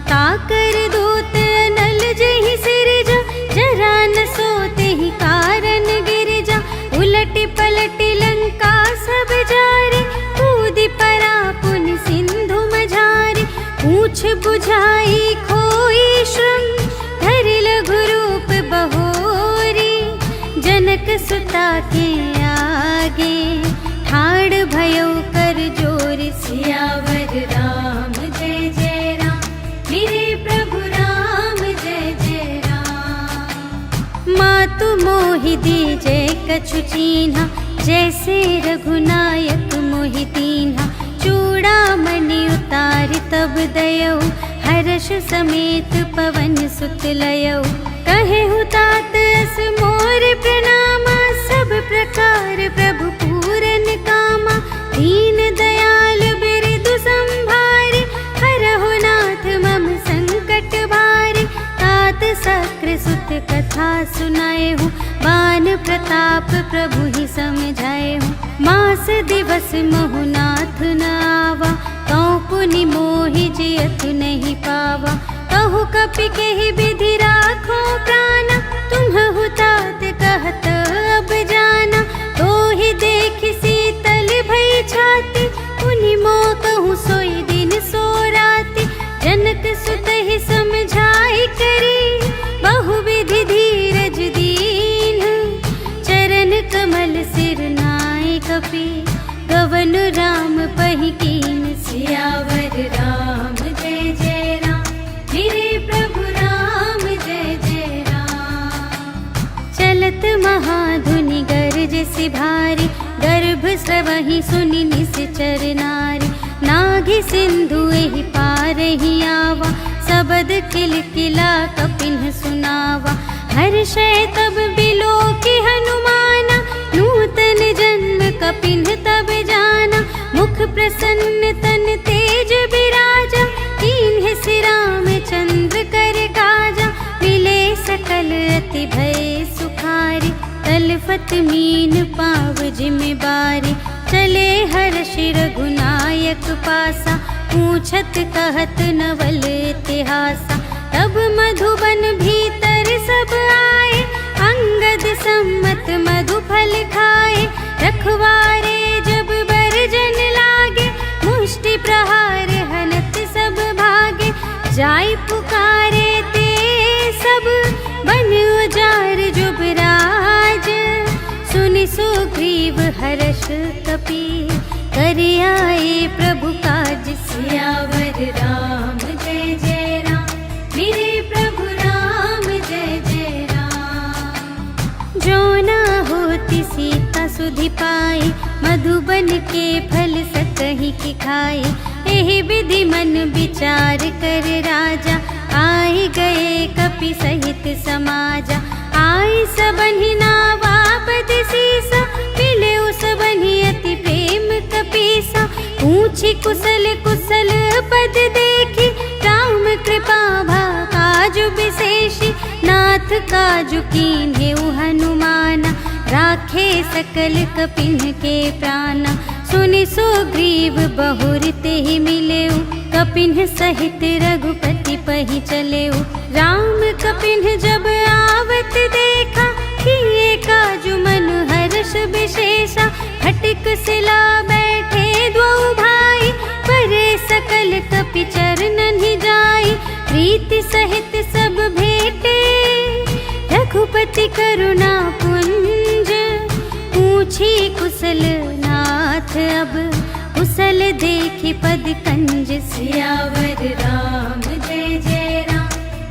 ताकर दूत नल जहि सिरजा, जरा न सोते ही कारण गिरजा। उलटि पलटि लंका सब जारे, कूदि परा पुनि सिंधु मझारे। पूछ बुझाई खोई श्रम, धरि लघु रूप बहोरी। जनक सुता के आगे, ठाड़ भयउ कर जोर। सियावर राम जय जय राम, मेरे प्रभु राम जय जय राम। मातु मोहि दीजे कछु चीन्हा, जैसे रघुनायक मोहि दीन्हा। चूड़ामणि उतारि तब दयऊ, हर्ष समेत पवन सुत लयऊ। कहेहु तात अस मोर प्रणामा, सब प्रकार प्रभु पूरन कामा। दीन दयाल बिरदु संभारे, हरहु नाथ मम संकट भारे। तात सक्र सुत कथा सुनाएहु, बान प्रताप प्रभु ही समझाएहु। मास दिवस महु नाथ न आवा, तौ पुनि मोहि जियतु नहीं पावा। कहु कपि केहि विधि राखो प्राणा, तुम्हु तात कहत अब जाना। तोहि देखि शीतल भई छाती, पुनि मोह कहूँ सोई दिन सो राति। जनक सुत ही समझाई करी, बहुविधि धीरज दीन। चरण कमल सिर नाय कपि, गवन राम पहि कीन। सियावर राम जय जय राम, मेरे प्रभु राम जय जय राम। चलत महाधुनि गरजसि भारी, गर्भ स्रवहि सुनि निश्चर नारी। नाघि सिंधु एहि पार ही आवा, सबद किलकिला कपिन सुनावा। हर्षै तब बिलोकि हनुमाना, नूतन जन्म कपिन तब जाना। मुख मुख प्रसन्न तन तेज बिराजा, कीन्हे सिर रामचंद्र कर काजा। मिले सकल अति भय सुखारी, तलफत मीन पाव जिम्मेवारी। चले हर्ष रघुनायक पासा, पूछत कहत नवल इतिहासा। तब मधुबन भीतर सब आए, अंगद सम्मत मधु फल खाए। रखवारे जब बरजन लागे, मुष्टि प्रहार हनत सब भागे। जाय पुकारे ते सब, बन उजार जुबराज। सुनि सुग्रीव हर्ष कपि, कर आए प्रभु काज। सियावर राम जय जय राम, मेरे प्रभु राम जय जय राम। जो न होती सीता सुधि पाई, मधुबन के फल सकहि की खाई। एहि विधि मन विचार कर राजा, आए गए कपि सहित समाजा। आई सबन्हि नावा पद सीसा, मिले सबन्हि अति प्रेम कपीसा। पूछी कुशल कुशल पद देखी, राम कृपा भा काजु विशेषी। नाथ काजु कीन्हेउ हनुमाना, राखे सकल कपिन के प्राणा। सुनि सुग्रीव बहुर तेहि मिलेउ, कपिन सहित रघुपति पहि चलेउ। राम कपिन जब आवत देखा, किए काजु मन हर्ष विशेषा। फटिक सिला बैठे द्वौ भाई, परे सकल कपि चरणन ही जाई। प्रीति सहित सब भेटे, रघुपति करुणा पुंज। पूछी कुशल नाथ अब, कुशल देखी पद कंज। सियावर राम जय जय राम,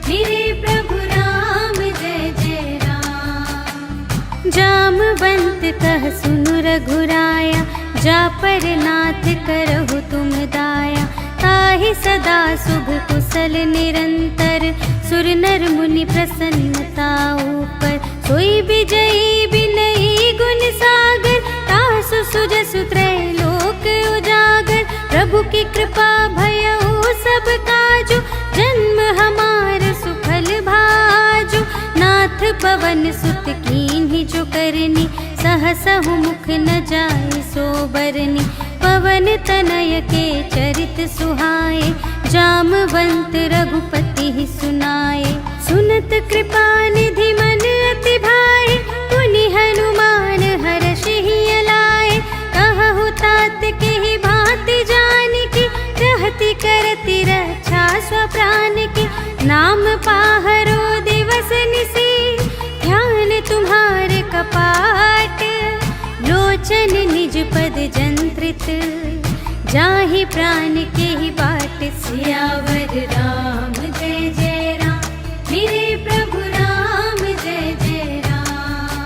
मेरे प्रभु राम जय जय राम। जामवंत कह सुनु रघुराया, जा पर नाथ करहु तुम दाया। ताहि सदा शुभ कुशल निरंतर, सुर नर मुनि प्रसन्नता ऊपर। सोई विजयी विनयी गुण सागर, तासु सुजसु त्रैलोक उजागर। प्रभु की कृपा भयउ सब काजु, जन्म हमार सुफल भाजु। नाथ पवन सुत कीन्ही जो करनी, सहसहु मुख न जाय सो बरनी। पवन तनय के चरित सुहाए, जामवंत रघुपति ही सुनाए। सुनत कृपा निधि मन अति भाए, पुनि हनुमान हर्ष ही अलाए। कहु तात के ही भांति जानकी, रहति करति रक्षा स्वप्राण की। नाम पाहरो दिवस निसी, ध्यान तुम्हारे कपाट। लोचन निज पद जंत्रित, जाहि प्राण के ही बाट। सियावर राम जय जय राम, मेरे प्रभु राम जय जय राम।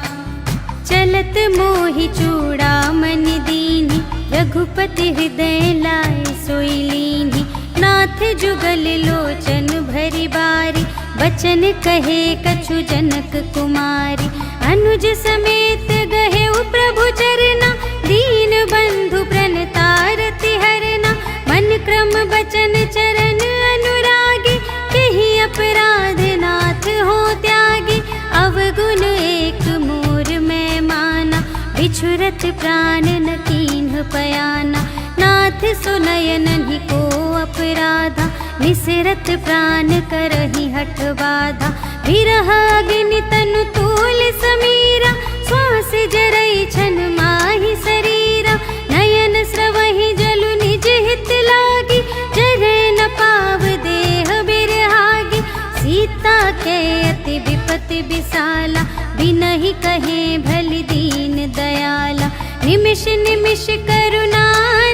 चलत मोहि चूड़ामणि दीन्हि, रघुपति हृदय लाए सोई लीन्हि। नाथ जुगल लोचन भरि बारी, बचन कहे कछु जनक कुमारी। अनुज समेत गहेउ प्रभु चरना, दीन बंधु प्रणतारति हरना। मन क्रम बचन चरण अनुरागी, केहि अपराध नाथ हो त्यागी। अवगुण एक मोर मैं माना, बिछुरत प्राण न कीन्ह पयाना। नाथ सुनयनहि को अपराधा, निसिरत प्राण करहि हठ बाधा। विरह अग्नि तनु तूल समीरा, श्वास जरई छन माहि शरीरा। नयन स्रवहि जलु निज हित लागी, जरै न पाव देह बिरहागी। सीता के अति विपति विसाला, बिनहि कहे भलि दीन दयाला। निमिष निमिष करुणा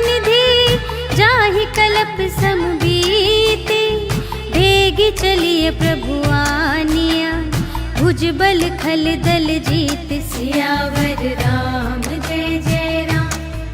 निधि, जाहि कलप सम बीति। बेगी चलिए प्रभु आनिया, भुजबल खल दल जीत। सियावर राम जय जय राम,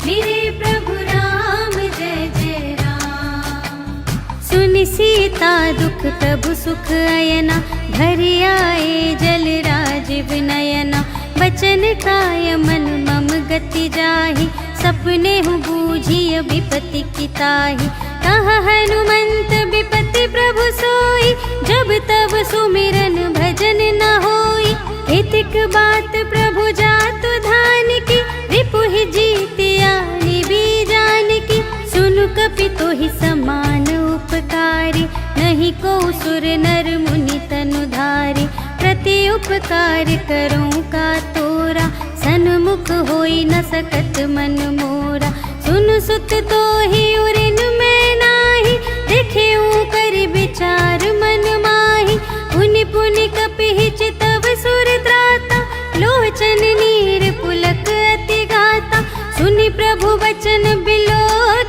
मेरे प्रभु राम जय जय राम। सुनि सीता दुख प्रभु सुख अयना, भरि आए जल राजीव नयना। बचन काय मन मम गति जाहि, सपने हूँ बूझिय विपत्ति की ताहि। कहा हनुमंत विपत्ति प्रभु सोई, जब तब सुमिरन भजन न होई। हितिक बात प्रभु जातु धान की, रिपुहि जीतिया निबी जान की। सुनु कपि तोहि समान उपकारी, नहीं को सुर नर मुनि तनु धारी। प्रति उपकार करूं का तोरा, सन्मुख होई न सकत मन मोरा। सुन सुत तोहि उरिन मैं नाही, देखेऊं कर विचार मन माही। पुनि पुनि कपि चितव सुर त्राता, लोचन नीर पुलक अति गाता। सुनि प्रभु वचन बिलो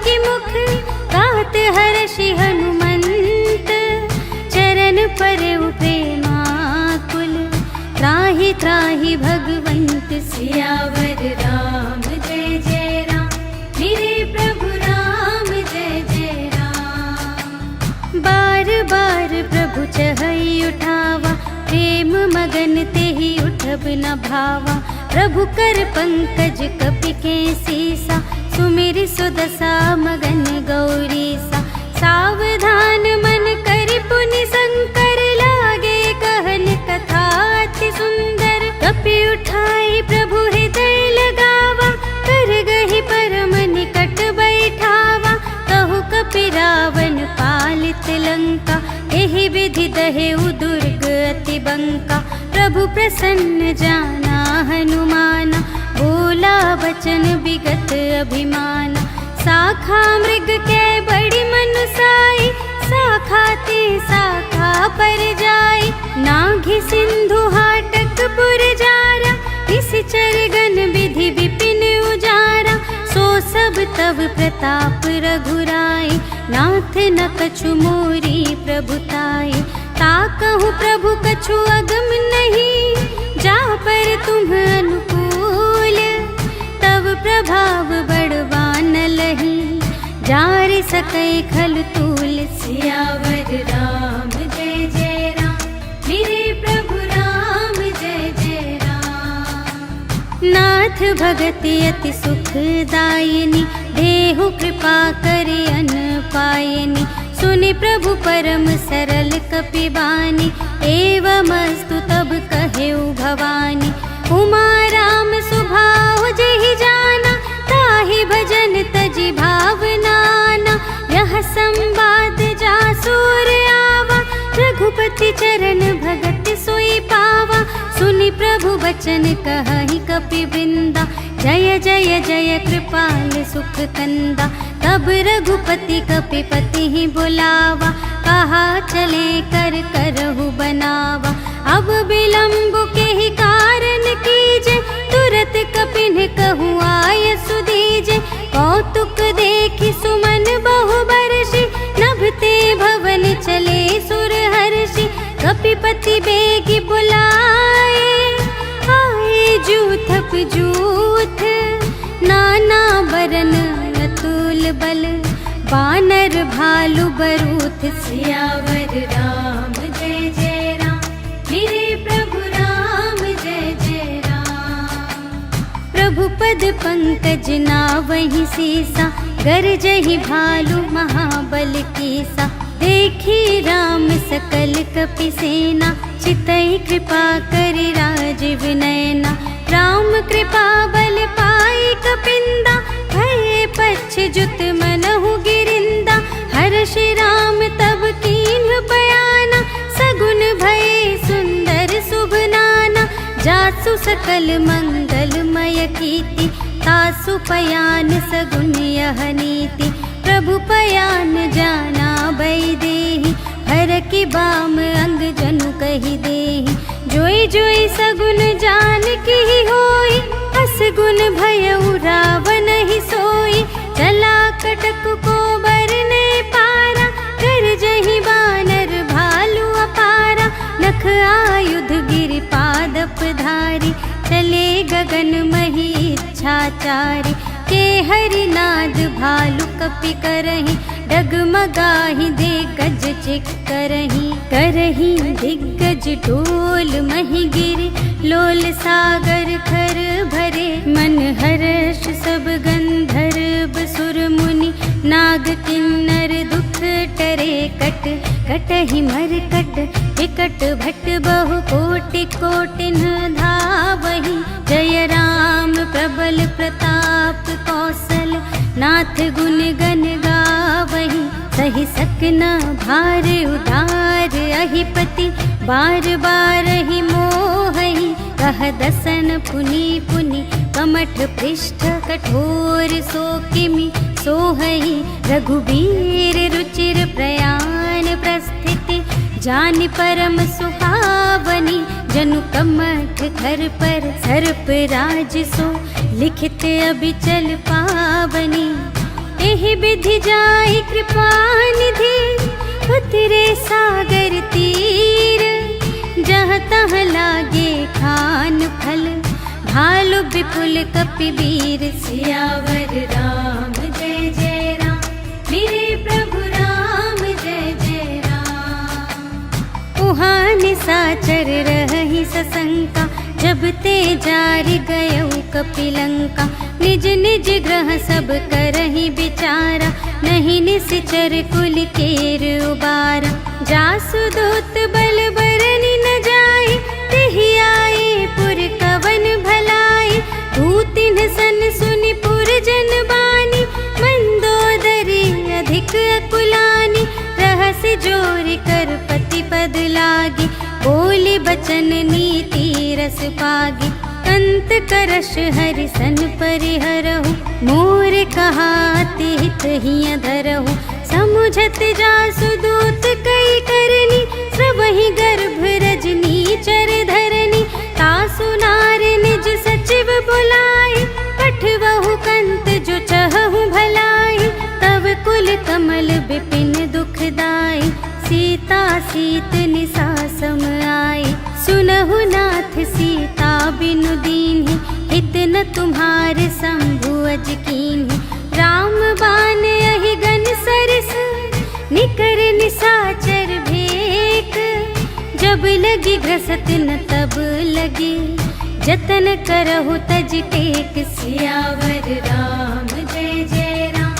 की मुख, गात हर्षि हनुमंत। चरण परउ प्रेमाकुल, त्राहि त्राहि भगवंत। सियावर राम जय जय राम, मेरे प्रभु राम जय जय राम। बार बार प्रभु चहई उठावा, प्रेम मगन तेहि उठब न भावा। प्रभु कर पंकज कपि के सीसा, सुमिरि सुदशा मगन गौरीसा। सावधान मन करि पुनि शंकर, लागे कहन कथा अति सुंदर। कपि उठाई प्रभु हृदय लगावा, कर गहि परम निकट बैठावा। कहु कपि रावण पालित लंका, एहि विधि दहेउ दुर्ग अति बंका। प्रभु प्रसन्न जाना हनुमाना, बोला वचन विगत अभिमाना। शाखा मृग के बड़ी मनुसाई, शाखा ते शाखा पर जाई। नाघि सिंधु हाटक पुर जारा, निश्चर गण विधि विपिन उजारा। सो सब तब प्रताप रघुराई, नाथ न कछु मोरी प्रभुताई। ताकहु प्रभु कछु अगम नहीं, जा पर तुम अनुकूल। तब प्रभाव बड़वान लही, जार सकै खल तूल। सियावर राम जय जय राम, मेरे प्रभु राम जय जय राम। नाथ भगति अति सुखदायिनी, देहु कृपा करि अन पायिनी। सुनि प्रभु परम सरल कपि बानी, एवमस्तु तब कहेउ भवानी। उमा राम सुभाव जेहि जाना, ताहि भजन तजि भावनाना। यह संवाद जासुर आवा, रघुपति चरण भगत सोई पावा। सुनि प्रभु वचन कहहि कपि वृंदा, जय जय जय कृपाल सुख कंदा। तब रघुपति कपिपति ही बुलावा, कहा चले कर करहु बनावा। अब विलंब के ही कारण कीजे, तुरत कपिन कहूँ आय सुदीजे। कौतुक देखि सुमन बहु बरषि, नभते भवन चले सुर हर्षि। कपिपति बेगी बुलाए, आए जूथप जूथ। नाना बरन अतुल बल, बानर भालु बरूथ। सियावर राम जय जय राम, मेरे प्रभु राम जय जय राम। प्रभु पद पंकज नावहि सीसा, गरजहि भालु महाबल कीसा। देखी राम सकल कपि सेना, चितई कृपा करि राजीव नयना। राम कृपा बल पाई कपिंदा, भये पच्छ्युत मनहु गिरिंदा। हर्षि राम तब कीन्ह बयाना, सगुन भये सुंदर शुभ नाना। जासु सकल मंगलमय कीर्ति, तासु पयान सगुन यह नीति। प्रभु पयान जाना भई देहि, हर की बाम अंग जनु कहि देहि। जोई जोई सगुन जान की होई, असगुन भयउ रावण ही सोई। चला कटक को बरने पारा, गरजहि बानर भालु अपारा। नख आयुध गिरि पादप धारी, चले गगन मही इच्छाचारी। के हरिनाद भालु कपि करहि, डगमगाहि दिग्गज चिक्करहि करहि दिग्गज डोल महि गिरे लोल सागर खर भरे मन हर्ष सब गंधर्व सुर मुनि नाग किन्नर दुख टरे कट कटहि मरकट विकट भट बहु कोटि कोटिन धावहि जय राम प्रबल प्रताप कौशल नाथ गुण गण गावहि सहि सकना भार उदार अहिपति बार बार ही मोहहि कह दसन पुनि पुनि कमठ पृष्ठ कठोर सो किमि सोहहि रघुबीर रुचिर प्रयाण प्रस्थिति जानि परम सुहावनी जनु कमठ घर पर सर्प राज सो लिखित अबिचल पावनी एहि विधि जाहि कृपा निधि उतरे सागर तीर जहाँ तहाँ लागे खान फल भालु विपुल कपिवीर सियावर राम जय जय राम मेरे प्रभु राम जय जय राम। उहाँ निसाचर रहि सशंका जब ते जारि गयउ कपिलंका निज निज ग्रह सब करहि विचारा नहीं निसिचर कुल केर उबारा जासु दूत बल बरनि न जाए तेहि आए पुर कवन भलाई दूतिन सन सुनि पुर जन बानी मंदोदरी अधिक अकुलानी रहस जोर कर पति पद लागी बोली बचन नीति रस पागी अंत करश हरि सन परिहरहु मोर कहाति हित हिय धरहु समुझत जासु दूत कई करनी सबहि गर्भ रजनी चर धरनी तासु नार निज सचिव बुलाए पठवहु कंत जो चहहु भलाई तब कुल कमल विपिन दुखदाई सीता सीत निसा सम आई सुनहु नाथ सीता बिनु दीन्हि हित न तुम्हारे शंभु अज कीन्हि राम बान अहि गन सरस निकर निसाचर भेक जब लगी घसत न तब लगी जतन करहु तज टेक सियावर राम जय जय राम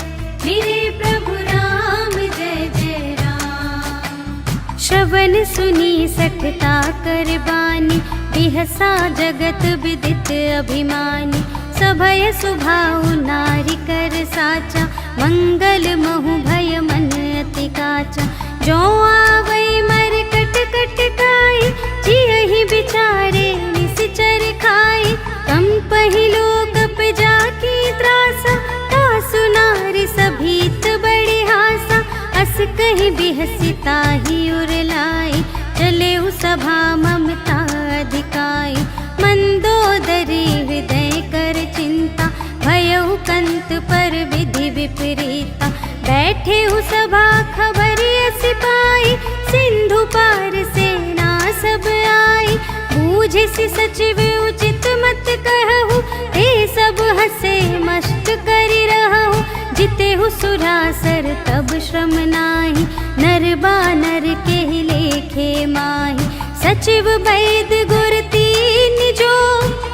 मेरे प्रभु राम जय जय राम। श्रवण सुनी सठता कर बानी बिहसा जगत विदित अभिमानी सभय सुभाउ नारी कर साचा मंगल महु भय मन अति काचा जो आवै मर कट कट काई जियहि बिचारे निसिचर खाई कम पहिलो कप जाकी त्रासा तासु नारी सभीत बड़े हासा अस कहि बिहसिता ही उरलाई चले उ सभा ममता अधिकाई मंदोदरी हृदय कर चिंता भयउ कंत पर विधि विपरीता बैठे हु सभा खबर सिपाही सिंधु पार सेना सब आई बूझि सचिव उचित मत कहु ते सब हसे मस्त करि रहु जिते हु सुरासर तब श्रम नाही नर बानर के लेखे माही सचिव वैद गुर तीन जो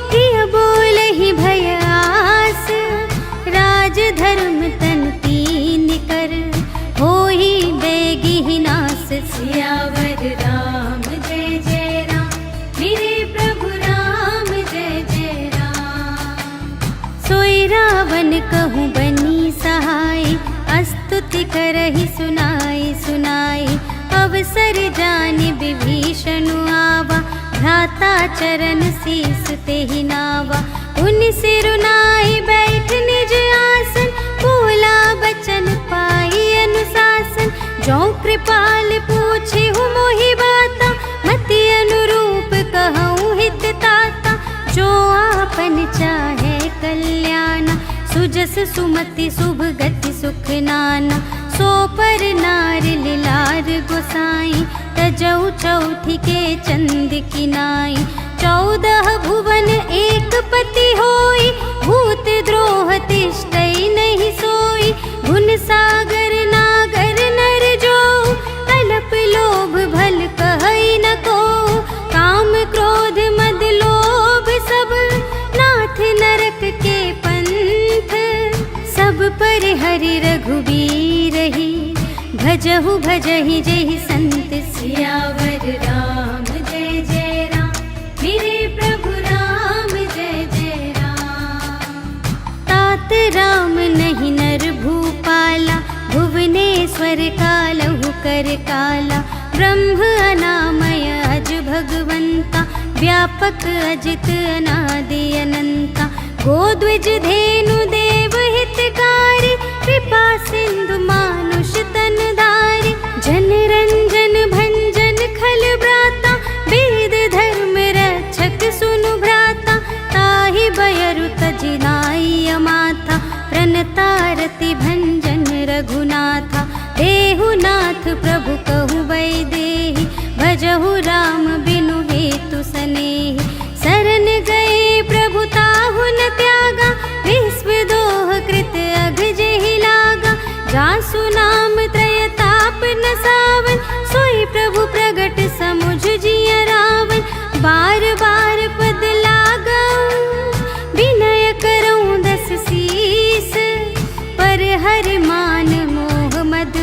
प्रिय बोलहि भय आस राज धर्म तन तीन कर होहि बेगी नास सियावर राम जय जय राम मेरे प्रभु राम जय जय राम। सोई रावण कहूँ बनी सहाय स्तुति करहि सुनाई सुनाई अवसर जानि विभीषण आवा भ्राता चरण शीस तेहि नावा उनि सिरुनाई बैठ निज आसन बोला बचन पाई अनुशासन जो कृपाल पूछे हूँ मोहि बाता मति अनुरूप कहूँ हित ताता जो आपन चाहे कल्याण सुजस सुमति शुभ गति सुख नाना सो पर नार लिलार गोसाई तजौ चौथी के चंद की नाई 14 भुवन एक पति होई भूत द्रोह तिष्ठई नहीं सोई गुण सागर नाग भजहु भजहि जेहि संत सियावर राम जय जय राम। मेरे प्रभु राम जय जय राम। तात राम नहीं नर भूपाला, भुवनेश्वर कालहु कर काला। ब्रह्म अनामय अज भगवंता, व्यापक अजित अनादि अनंता। गोद्विज धेनु देव हितकारी, कृपा सिंधु मानुष तन धारी। जन रंजन भंजन खल ब्राता, वेद धर्म रक्षक सुनु भ्राता। ताहि बयरु तजिनाई माथा, प्रणतारति भंजन रघुनाथा। देहु नाथ प्रभु कहु वैदेही, भजहु राम बिनु हेतु सनेही। शरण गए प्रभु ताहु न त्यागा, विश्व दोह कृत अघ जेहि लागा। जासु नाम त्रय ताप न सावन, सोई प्रभु प्रगट समुझ जिय रावण। बार बार पद लागऊं, विनय करऊं दस सीस। पर हर मान मोह मद,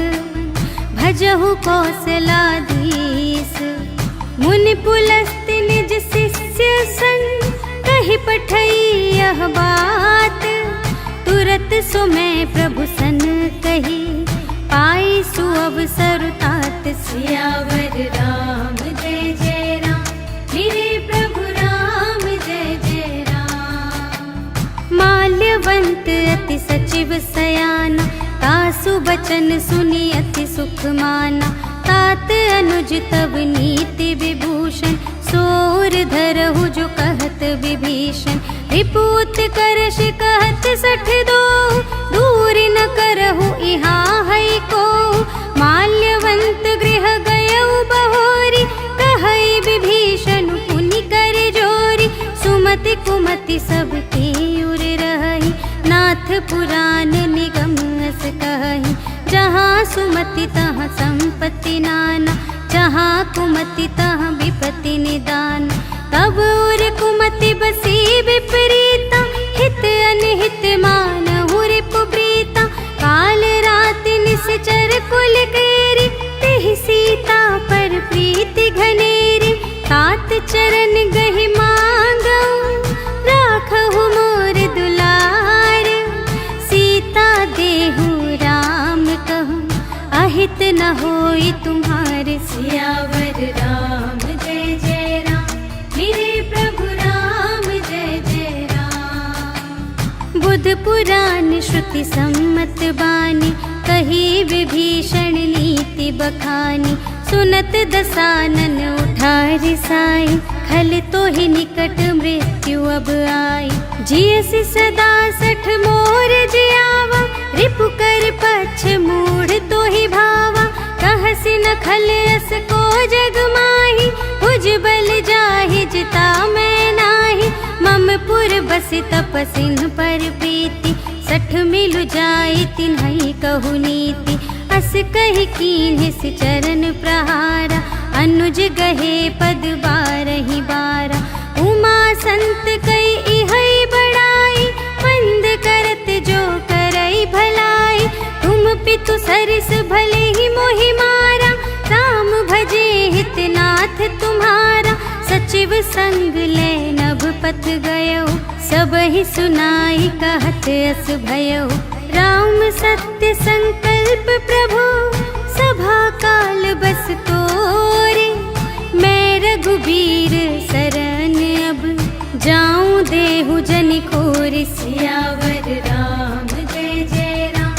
भजहु कौशलाधीश। मुनि पुलस्त निज शिष्य संग, कहि पठई यह बात। तुरत सो मैं प्रभु सन कही, पाई सुअवसर तात। सियावर राम जय जय राम। मेरे प्रभु राम जय जय राम। माल्यवंत अति सचिव सयाना, तासु बचन सुनि अति सुख माना। तात अनुज तब नीति विभूषण, सोर धरहु जो कहत विभीषण। रिपुत करश कहत सठ दो, दूर न करहु इहाँ है को। माल्यवंत गृह गयउ बहोरी, कहई विभीषण पुनि कर जोरी। सुमति कुमति सब के उर रही, नाथ पुराण निगम अस कहि। जहाँ सुमति तहाँ संपत्ति नाना, जहाँ कुमति तहाँ विपत्ति निदान। तब उर कुमति बसी विपरीता, हित अनहित मानहु रिपु प्रीता। काल राति निश्चर कुल केरी, तेहि सीता पर प्रीति घनेरी। तात चरण गहि मांगऊं, राखहु मोर दुलार। सीता देहु राम कहूँ, अहित न होई तुम्हारे। सियावर राम जय जय राम। मेरे प्रभु राम जय जय राम। बुध पुराण श्रुति सम्मत बानी, कही विभीषण नीति बखानी। सुनत दसानन उठा रिसाई, खल तो ही निकट मृत्यु अब आई। जियसि सदा सठ मोर जियावा, रिपु कर पक्ष मूढ़ तो ही भावा। कहसि न खल अस को जग माही, भुज बल जाहि जिता मैं नाही। मम पुर बसि तपसिन पर प्रीति, सठ मिलु जाई तिन्हई कहु नीति। अस कहि कीन्हि सि चरण प्रहारा, अनुज गहे पद बारहि बारा। उमा संत कई इहै बड़ाई, मंद करत जो करई भलाई। तुम पितु सरिस भले ही मोहि मारा, राम भजे हित नाथ तुम्हारा। सचिव संग ले नभ पथ गयो, सबहि सुनाई कहत अस भयो। राम सत्य संकल्प प्रभु, सभा काल बस तोरे। मैं रघुबीर शरण अब, जाऊं देहु जनि खोरि। सियावर राम जय जय राम।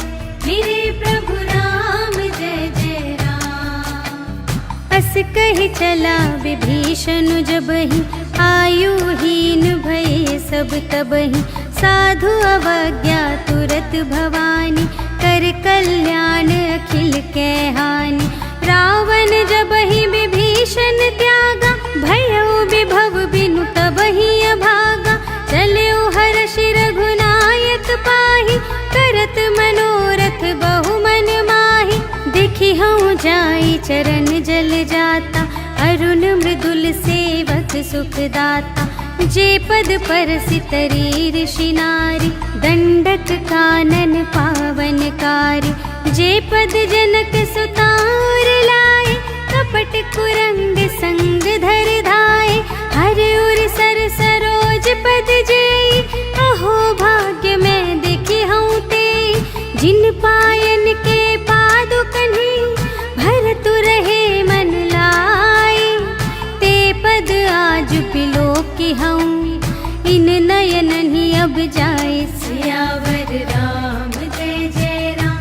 मेरे प्रभु राम जय जय राम। अस कहि चला विभीषण जबहि, आयुहीन भये सब तबहि। साधु अवज्ञा तुरत भवानी, कर कल्याण अखिल के हानि। रावण जबहि विभीषण त्यागा, भयउ विभव बिनु तबहि अभागा। चलउ हर्षि रघुनायक पाहि, करत मनोरथ बहु मन माहि। देखि हऊँ जाई चरण जल जाता, अरुण मृदुल सेवक सुखदाता। जे पद परसि तरी ऋषि नारी, दंडक कानन पावनकारी। जे पद जनक सुता नयन ही अब जाए। सियावर राम जय जय राम,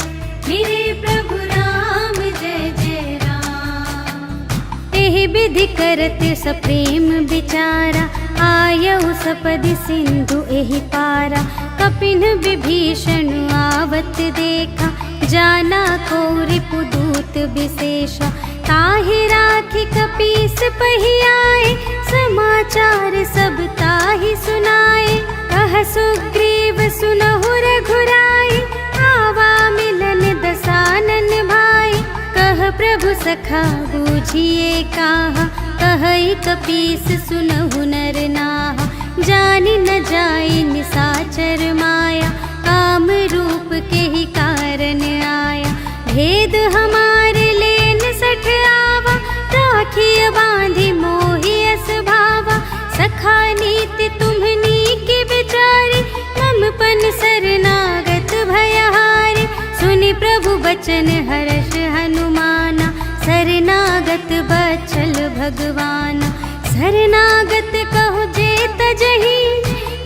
मेरे प्रभु राम जय जय राम। एहि विधि करत सप्रेम विचारा, आयउ सपदि सिंधु एहि पारा। कपिन विभीषण आवत देखा, जाना को रिपुदूत विशेषा। ताहि राखी कपीस पहियाए, समाचार सब ताहि सुनाए। कह सुग्रीव सुनहु रघुराई, आवा मिलन दसानन भाई। कह प्रभु सखा बूझिए काहा, कहई कपीस सुनहु नर नाहा। जानि न जाई निसाचर माया, काम रूप के ही कारण आया। भेद हमारे लेन सठ आवा, राखिय बांधि मोहि अस भावा। सखा नीति तुम्हनी की विचारी, मम पन शरणागत भयहारी। सुनि प्रभु बचन हर्ष हनुमाना, शरणागत बचल भगवाना। शरणागत कहु जे तजहि,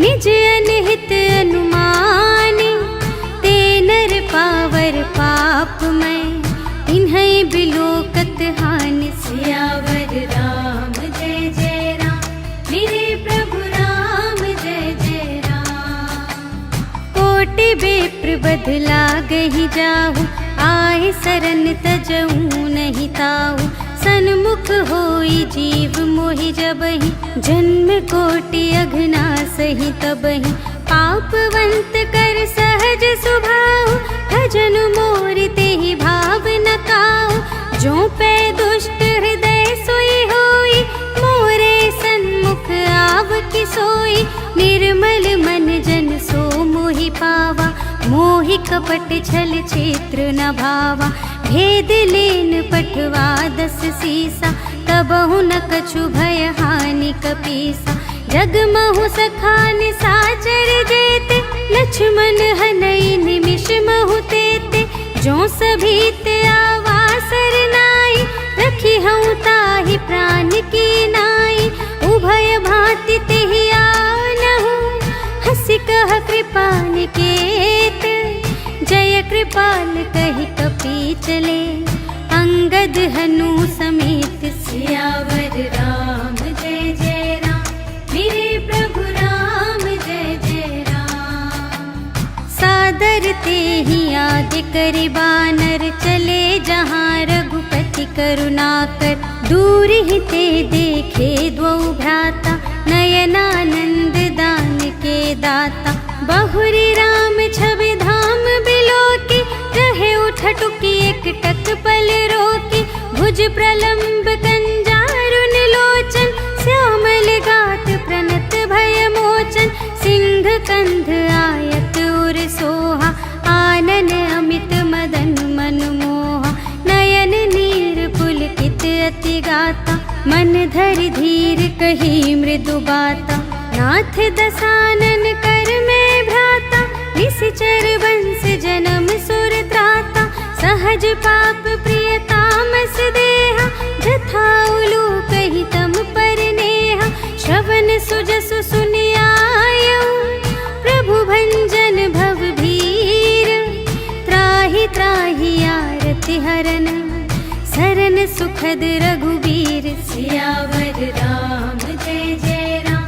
निज अनहित अनुमानी। ते नर पावर पाप मैं, इन्है बिलोकत हानि। सियावर राम जय जय राम, मेरे प्रभु राम जय जय राम। कोटि बेप्र बदला गहि जाहु, आए सरन तजऊ नहीं ताहु। सन्मुख होई जीव मोहि जबहि, जन्म कोटि अघना सही तबहि। पापवंत कर सहज सुभाव, भजन मोर तेहि भाव न काहु। जो पै दुष्ट हृदय सोई होई, मोरे सन्मुख आव कि सोई। निर्मल मन जन सो मोहि पावा, मोहि कपट छल क्षेत्र न भावा। भेद लेन पठवा 10 सीसा, तबहु न कछु भय हानि कपीसा। जगमहु सखा निसाचर जेते, लक्ष्मण हनई निमिष महु तेते। जो सभीत आवा सरनाई, रखी हूँ ताहि प्राण की नाई। उभय भांति तेहि आनहु, हंसि कह कृपा निकेत। जय कृपाल कहि कपी चले, अंगद हनु समेत। सियावर राम जय जय राम, मेरे प्रभु राम जय जय राम। सादर तेहि आदि करि बानर, चले जहाँ रघुपति करुणाकर। दूर ही ते देखे द्वौ भ्राता, नयनानंद दान के दाता। बहुरी राम छवि धाम बिलोकी, रहे उठटुकी एक टक पल रोकी। भुज प्रलंब कंजारुन लोचन, श्यामल गात प्रणत भय मोचन। सिंह कंध आयत उर सोहा, आनन अमित मदन मनमोहा। नयन नीर पुलकित अति गाता, मन धरि धीर कही मृदु बाता। नाथ दसानन कर में भ्राता, निश्चर वंश जन्म सुर त्राता। सहज पाप प्रिय तामस देहा, जथा उलू कही तम पर नेहा। श्रवण सुजसु सुनियायऊ, प्रभु भंजन भव भीर। त्राहि त्राहि आरति हरन, सरन सुखद रघुबीर। सियावर राम जय जय राम,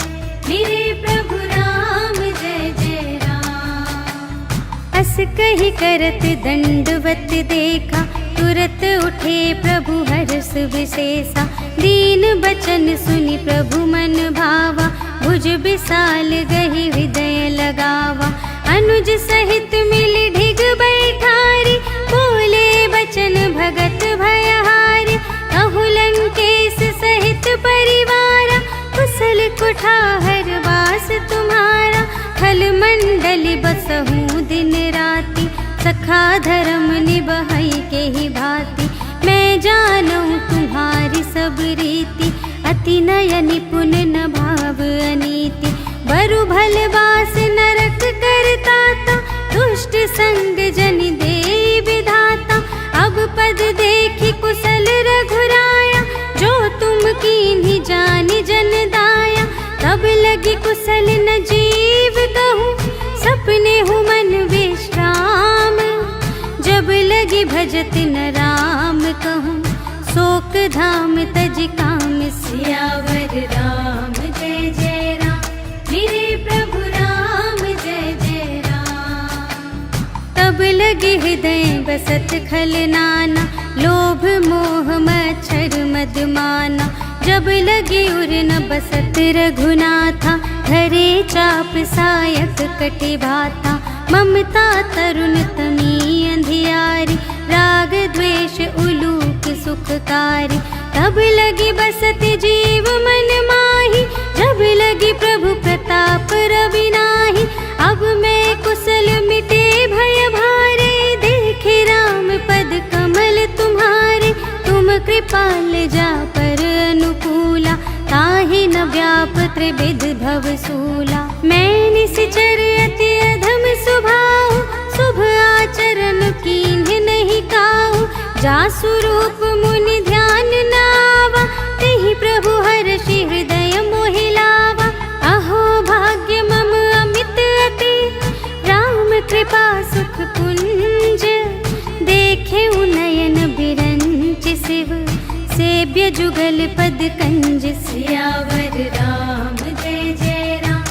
मेरे प्रभु राम जय जय राम। अस कहि करत दंडवत देखा, तुरत उठे प्रभु हर्ष विशेषा। दीन बचन सुनि प्रभु मन भावा, भुज विशाल गहि हृदय लगावा। अनुज सहित मिल ढिग बैठारी, बोले बचन भगत भयहारी। कहु लंकेश सहित परिवारा, कुशल कुठार वास तुम्हारा। खल मंडली बसहु दिन राति, सखा धर्म निबहई के ही भांति। मैं जानूं तुम्हारी सब रीति, अति नय निपुण न भाव अनीति। बरु भल बास नरक करताता, दुष्ट संग जन दे विधाता। अब पद देखी कुशल रघुराया, जो तुम कीन्ही जानि जन दाया। तब लगी कुशल न जी भजत न राम कहूँ, शोक धाम तज काम। सियावर राम जय जय राम, मेरे प्रभु राम जय जय राम। तब लगे हृदय बसत खल नाना, लोभ मोह मच्छर मद माना। जब लगे उर न बसत रघुनाथा, धरे चाप सायक कटि भाता। ममता तरुण तमी अंधियारी, राग द्वेष उलूक सुखकारी। तब लगी बसत जीव मन माही, जब लगी प्रभु प्रताप रवि नाही। अब मैं कुशल मिटे भय भारे, देखे राम पद कमल तुम्हारे। तुम कृपाल जा पर अनुकूला, ताहि न व्याप त्रिविध भव सूला। मैं निश्चर अति अधम स्वभाव, शुभ आचरण कीन्ह नहीं काहू। जासु रूप मुनि ध्यान न आवा, तेहि प्रभु हर्षि हृदय मोहि लावा। अहो भाग्य मम अमित अति, राम कृपा सुख पुंज। देखे नयन बिरंच शिव, सेव्य जुगल पद कंज। सियावर राम जय जय राम,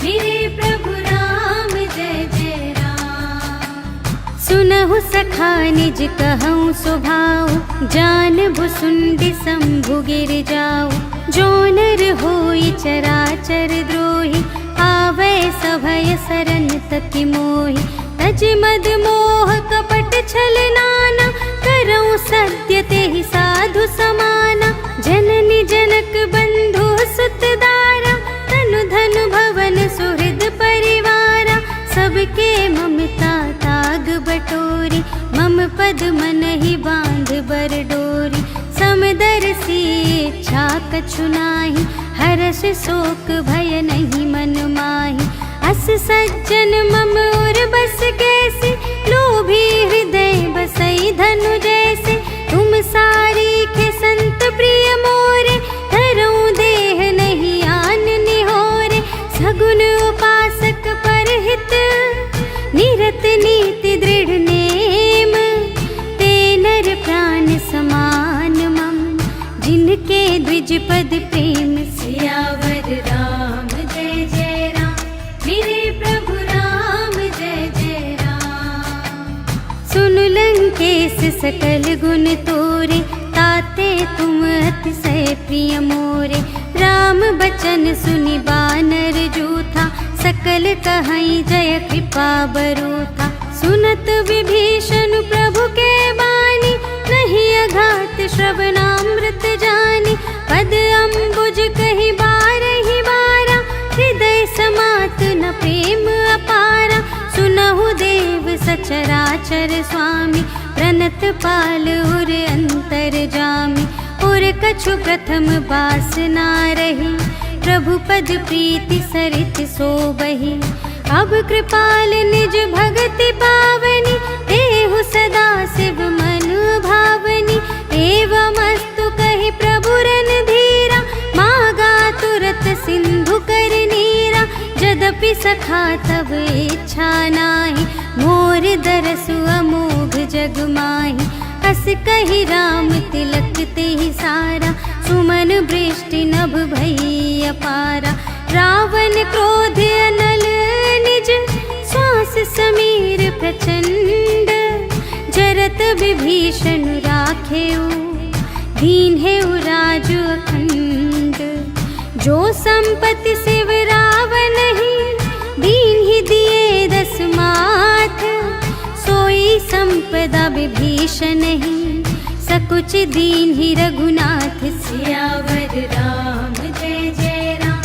मेरे प्रभु राम जय जय राम। सुनहु सखा निज कहूँ स्वभाव, जान भुसुंडी शंभु गिर जाऊ। जो नर होई चराचर द्रोही, आवे सभय सरन तति मोहि। तज मद मोह कपट छल नाना, करऊँ सत्य तेहि साधु समाना। जननी जनक बंधु सुत दारा, तनु धन भवन सुहृद परिवारा। सबके ममता ताग बटोरी, मम पद मन ही बांध बर डोरी। समदर्शी इच्छा कछु नाही, हर्ष शोक भय नहीं मन माही। अस सज्जन मम और बस कैसे, लोभी हृदय बसई धनु जैसे। तुम सारी के संत प्रिय मोरे, धरूं देह नहीं आन निहोरे। सगुन उपासक परहित, निरत नीति दृढ़ नेम। ते नर प्राण समान मम, जिनके द्विज पद प्रेम। सियावर राम जय जय राम, मेरे प्रभु राम जय जय राम। सुन लंकेश सकल गुण तोरे, ताते तुम अतिशय प्रिय मोरे। राम बचन सुनि बानर जूथा, सकल कहई जय कृपा बरूथा। सुनत विभीषण प्रभु के बानी, नहीं अघात श्रवणामृत जानी। पद अम्बुज कहि बारहि बारा, हृदय समात न प्रेम अपारा। सुनहु देव सचराचर स्वामी, प्रणत पाल उर अंतर जामी। उर कछु प्रथम बास ना रही, प्रभु पद प्रीति सरित सोबहि। अब कृपाल निज भगति पावनी, देहु सदा शिव मन भावनी। एवमस्तु कहि प्रभु रणधीरा, मागा तुरत सिंधु कर नीरा। यद्यपि सखा तब इच्छा नाही, मोर दरसु अमोघ जग माही। अस कहि राम तिलक तेहि सारा, सुमन वृष्टि नभ भई अपारा। रावण क्रोध अनल निज, श्वास समीर प्रचंड। जरत विभीषण राखेउ, दीन्हेउ राजु अखंड। जो संपत्ति शिव रावण ही, दीन्हि दिए दस माथ। सोई संपदा विभीषण ही, सकुच दीन्हि रघुनाथ। सियावर राम जय जय राम,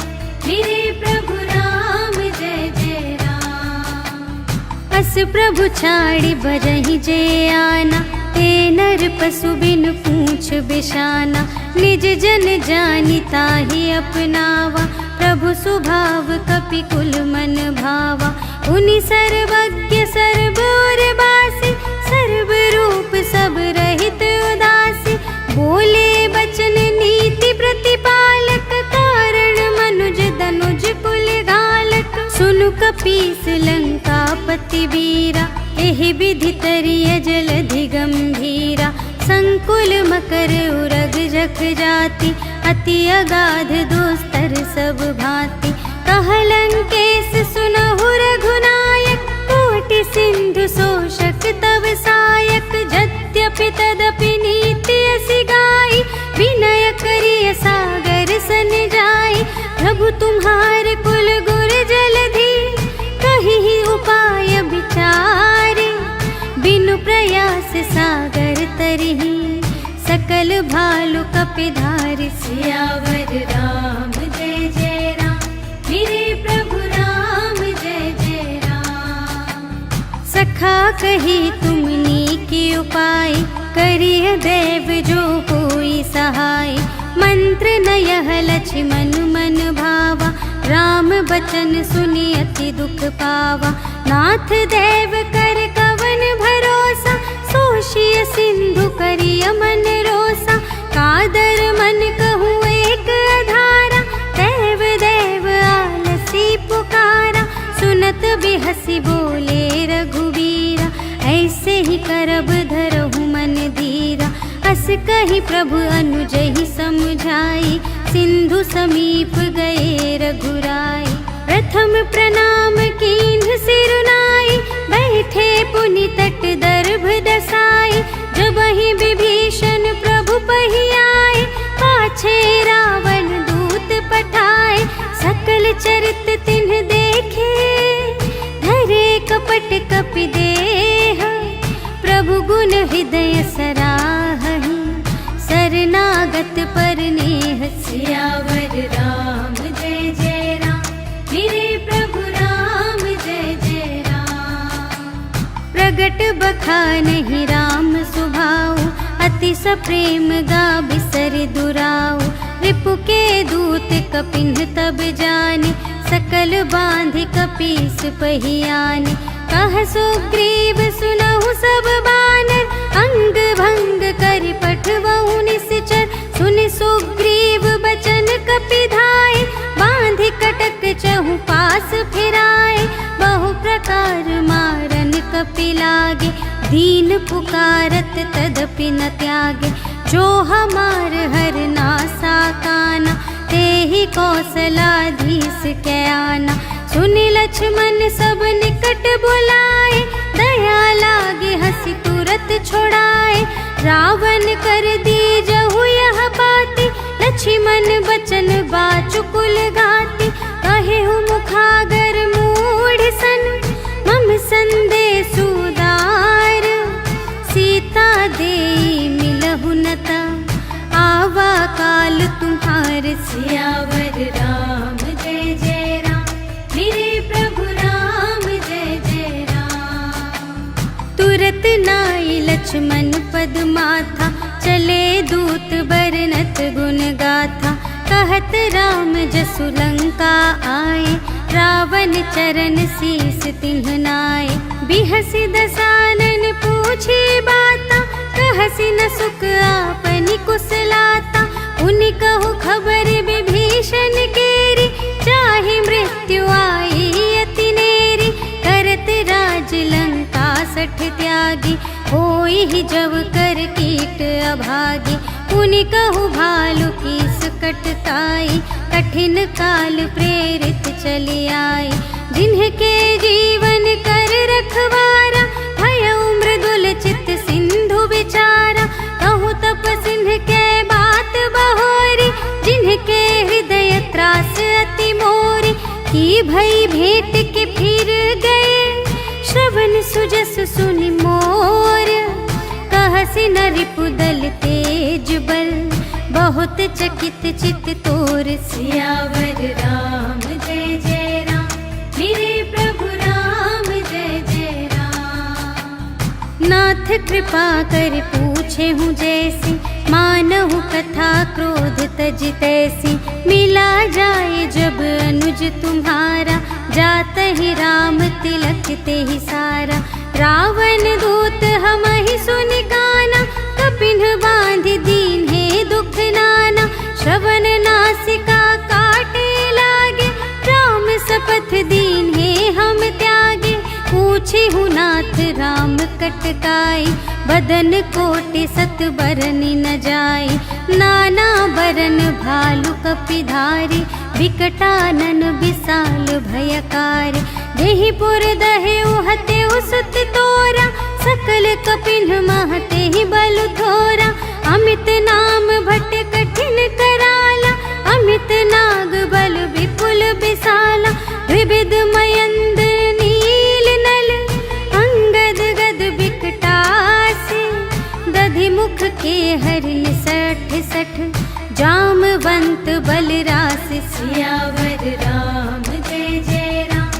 मेरे प्रभु राम जय जय राम। अस प्रभु छाड़ि बरहि जे आना, ते नर पशु बिन पूछ बिशाना। निज जन जानि ताहि अपनावा, प्रभु सुभाव कपि कुल मन भावा। उनि सर्वज्ञ सर्व और बासी, सर्व रूप सब रहित उदासी। बोले बचन नीति प्रतिपालक, कारण मनुज धनुज कुल घालक। सुनु कपीस लंका पति वीरा, एहि विधि तरिय जलधि गंभीरा, संकुल मकर उरग जख जाति, अति अगाध दुस्तर सब भांति। कहलंकेश सुनहु रघुनायक, कोटि सिंधु शोषक तव सायक। यद्यपि तदपि नीति असि गाई, विनय करिय सागर सन जाई। प्रभु तुम्हार कुल गुर जलधि, कहिहि उपाय विचारे। बिनु प्रयास सागर तरिहि, सकल भालु कपिधारि। सियावर राम जय जय राम, मेरे प्रभु राम जय जय राम। सखा कही तुमनी के उपाय, करिय देव जो कोई सहाय। मंत्र न यह लक्ष्मण मन भावा, राम बचन सुनि अति दुख पावा। नाथ देव कर कवन भरोसा, सोषिय सिंधु करिय मन रोसा। कादर मन कहूँ एक अधारा, देव देव आलसी पुकारा। सुनत बिहसी बोले रघुवीरा, ऐसे ही करब धरहु मन धीरा। अस कही प्रभु अनुजहि समझाई, सिंधु समीप गए रघुराई। प्रथम प्रणाम कीन्ह सिरुनाई, बैठे पुनि तट दर्भ दसाई। जबहि विभीषण प्रभु पहि आए, पाछे रावण दूत पठाए। सकल चरित तिन्ह देखे, धरे कपट कपि देह। प्रभु गुण हृदय सराहहि, शरणागत पर नेह। सियावर राम जय जय राम, मेरे प्रभु राम जय जय राम। प्रगट बखानहि राम सुभाऊ, अति सप्रेम गा बिसरि दुराऊ। रिपु के दूत कपिन्ह तब जाने, सकल बांधि कपीस पहियाने। कह सुग्रीव सुनहु सब बानर, अंग भंग करि पठवहु निश्चर। सुनि सुग्रीव बचन कपिधाय, बांधि कटक चहु पास फिराए। बहु प्रकार मारन कपि लागे, दीन पुकारत तदपि न त्यागे। जो हमार हर नासा काना, तेहि कौशलाधीश कै आना। सुनि लक्ष्मण सब निकट बुलाए, दया लागे हंसी तुरत छोड़ाए। रावण कर दीजहु यह बाती, लक्ष्मण बचन बाचुकुल घाती। कहेहु मुखागर मूढ़ सन, मम संदेशु उदार। सीता देई मिलहु नता, आवा काल तुम्हार। सियावर राम जय जय राम, मेरे प्रभु राम जय जय राम। तुरत नाई लक्ष्मण पद माथा, चले दूत बरनत गुण गाथा। कहत राम जसु लंका आए, रावण चरण शीस तिन्ह नाए। बिहसि दसानन पूछे बाता, कहसि न सुख आपनि कुशलाता। उनि कहु खबर विभीषण केरी, चाहे मृत्यु आई अति नेरी। करत राज लंका सठ त्यागी, होई ही जब कर कीट अभागी। उनि कहु भालु की सकटताई, कठिन काल प्रेरित चली आई। जिन्हके जीवन कर रखवारा, भयउ मृदुल चित सिंधु विचारा। कहु तप सिंह के बात बहोरी, जिन्हके हृदय त्रास अति मोरी। की भई भेंट के फिर गए, श्रवण सुजस सुनि मोर। कहसि न रिपुदल तेज बल, बहुत चकित चित तोर। सियावर राम जय जय राम, मेरे प्रभु राम जय जय राम। नाथ कृपा कर पूछे हूँ जैसी, मानहु कथा क्रोध तज तैसी। मिला जाए जब अनुज तुम्हारा, जात ही राम तिलक ते ही सारा। रावण दूत हमहि सुनि गाना, कपिन्ह बांधि दीन है दुख नाना। श्रवण नासिका काटे लागे, राम शपथ दीन है हम त्यागे। पूछे हूँ नाथ राम कटकाई, बदन कोटि सत बरनि न जाई, नाना बरन भालु कपिधारी, विकटानन विशाल भयकारी, देहि पुर दहेउ हतेउ सुत तोरा, सकल कपिन महते ही बल थोरा, अमित नाम भट कठिन कराला, अमित नाग बल विपुल विशाला, विविध मयंद्र नील नल, अंगद गद विकटासी, दधि मुख के हरिन सठ सठ, जामवंत बलरासी, सियावर राम जय जय राम,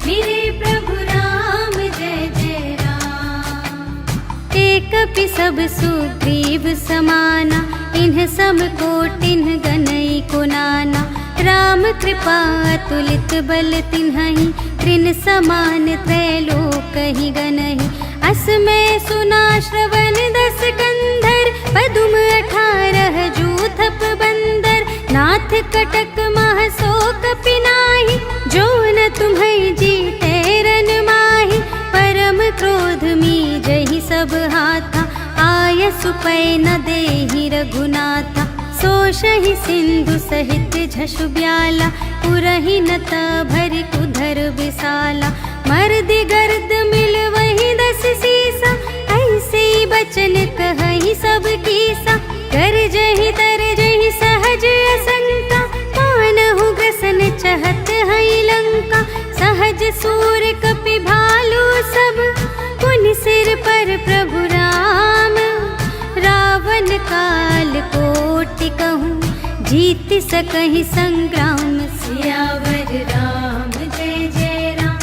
मेरे प्रभु राम जय जय राम। एक सब सुग्रीव समाना, इन्ह सम कोटिन्ह गनई को नाना, राम कृपा अतुलित बल तिन्हहि, त्रिन समान त्रैलोकहि गनहि, असमय सुना श्रवण दस कंधर, पदुम 18 जूथप बंदर, नाथ कटक महसोक पिनाहि, जो न तुम्है जीते रन माहि, परम क्रोध मीजहि सब हाथा, आयसु पै न देहि रघुनाथा, सोषहि सिंधु सहित झसु ब्याला, पुरहि नत भरि कुधर विशाला, मर्दि गर्द मिल वही 10 सीसा, ऐसे बचन कहहि सब कीसा, गरजहि तरजहि सहज असंका, मानहु ग्रसन चहत हई लंका, सहज सूर कपि भालु सब, पुनि सिर पर प्रभु राम, रावण काल कोटि कहूँ, जीत सकहि संग्राम, सियावर राम जय जय राम,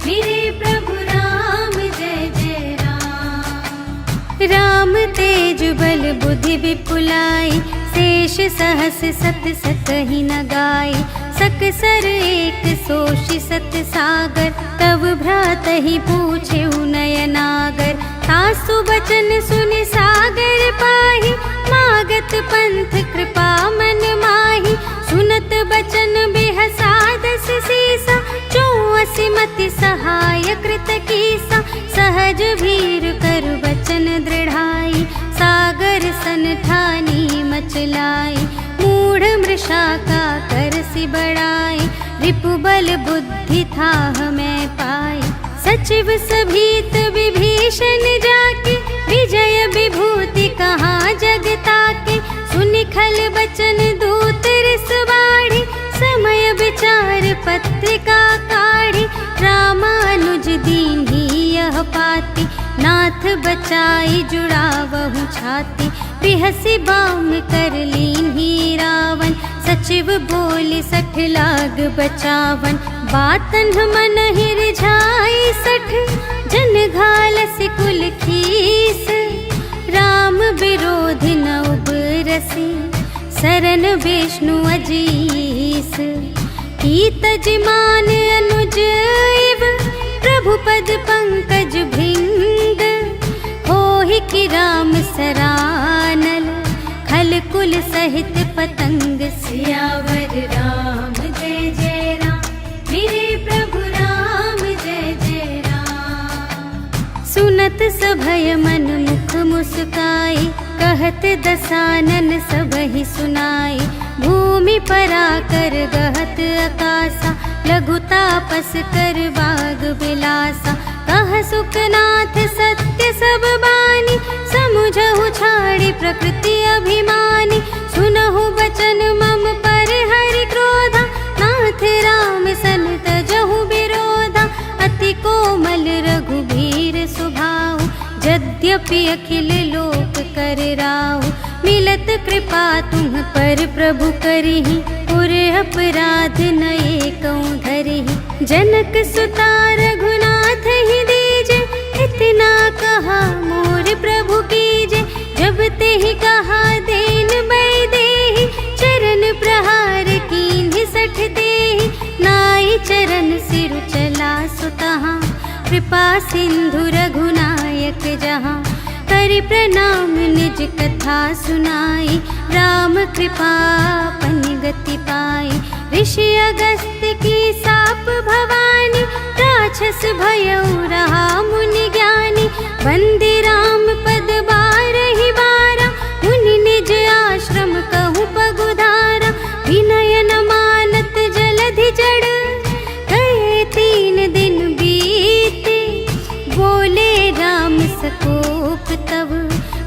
मेरे प्रभु राम जय जय राम। राम तेज बल बुद्धि विपुलाई, शेष सहस सत सकहि न गाई, सकसर एक सोषि सत सागर, तब भ्रातहि पूछेउ नयनागर, तासु बचन सुनि सागर पाहि, मागत पंथ कृपा मन माहि, सुनत बचन बिहसा 10 सीसा, 84 मति सहाय कृत कीसा, सहज भीर कर बचन दृढ़ाई, सागर सन ठानी मचलाई, मूढ़ मृषा का करसि बड़ाई, रिपु बल बुद्धि थाह मैं पाई, सचिव सभीत विभीषण जाके, विजय विभूति कहाँ जगता के, सुनि खल बचन दूत रिस बाढ़ी, समय विचार पत्रिका काढ़ी, रामानुज दीन्ही यह पाती, नाथ बचाई जुड़ावहु छाती, बिहसि बाम कर लीन्ही रावण, सचिव बोली 60 लाग बचावन, बातन मन रिझाई 60, जन घालसि कुल खीस, राम विरोधि न उबरसि, शरण विष्णु अजीस, कीतज मान अनुज इव, प्रभु पद पंकज भृंग, होहि कि राम सरानल, खल कुल सहित पतंग, सियावर राम जय जय राम, मेरे प्रभु राम जय जय राम। सुनत सभय मन मुख मुस्काई, कहत दसानन सबहि सुनाई, भूमि पराकर गहत आकासा, लघु तापस कर बाग बिलासा, कह सुखनाथ सत्य सब बानी, समुझहु छाड़ी प्रकृति अभिमानी, सुनहु बचन मम पर हरि क्रोधा, नाथ राम सन तजहु विरोधा, अति कोमल रघुबीर सुभाऊ, यद्यपि अखिल लोक कर राहु, मिलत कृपा तुम पर प्रभु करिहि, पुर अपराध न एकौ धरिहि, जनक सुता रघुनाथ ही दीजे, इतना कहा मोर प्रभु कीजे, जब ते ही कहा देन बै देहि, चरण प्रहार कीन्हि 60 देहि, नाई चरण सिरु चला सुतहाँ, कृपा सिंधु रघुनायक जहाँ, करि प्रणाम निज कथा सुनाई, राम कृपा पन गति पाई, ऋषि अगस्त्य की साप भवानी, राक्षस भयउ रहा मुनि ज्ञानी, वंदे राम पद बारहि बारा, मुनि निज आश्रम कहूँ पगुधारा। विनय न मानत जलधि जड़, गए 3 दिन बीते, बोले राम सकोप तब,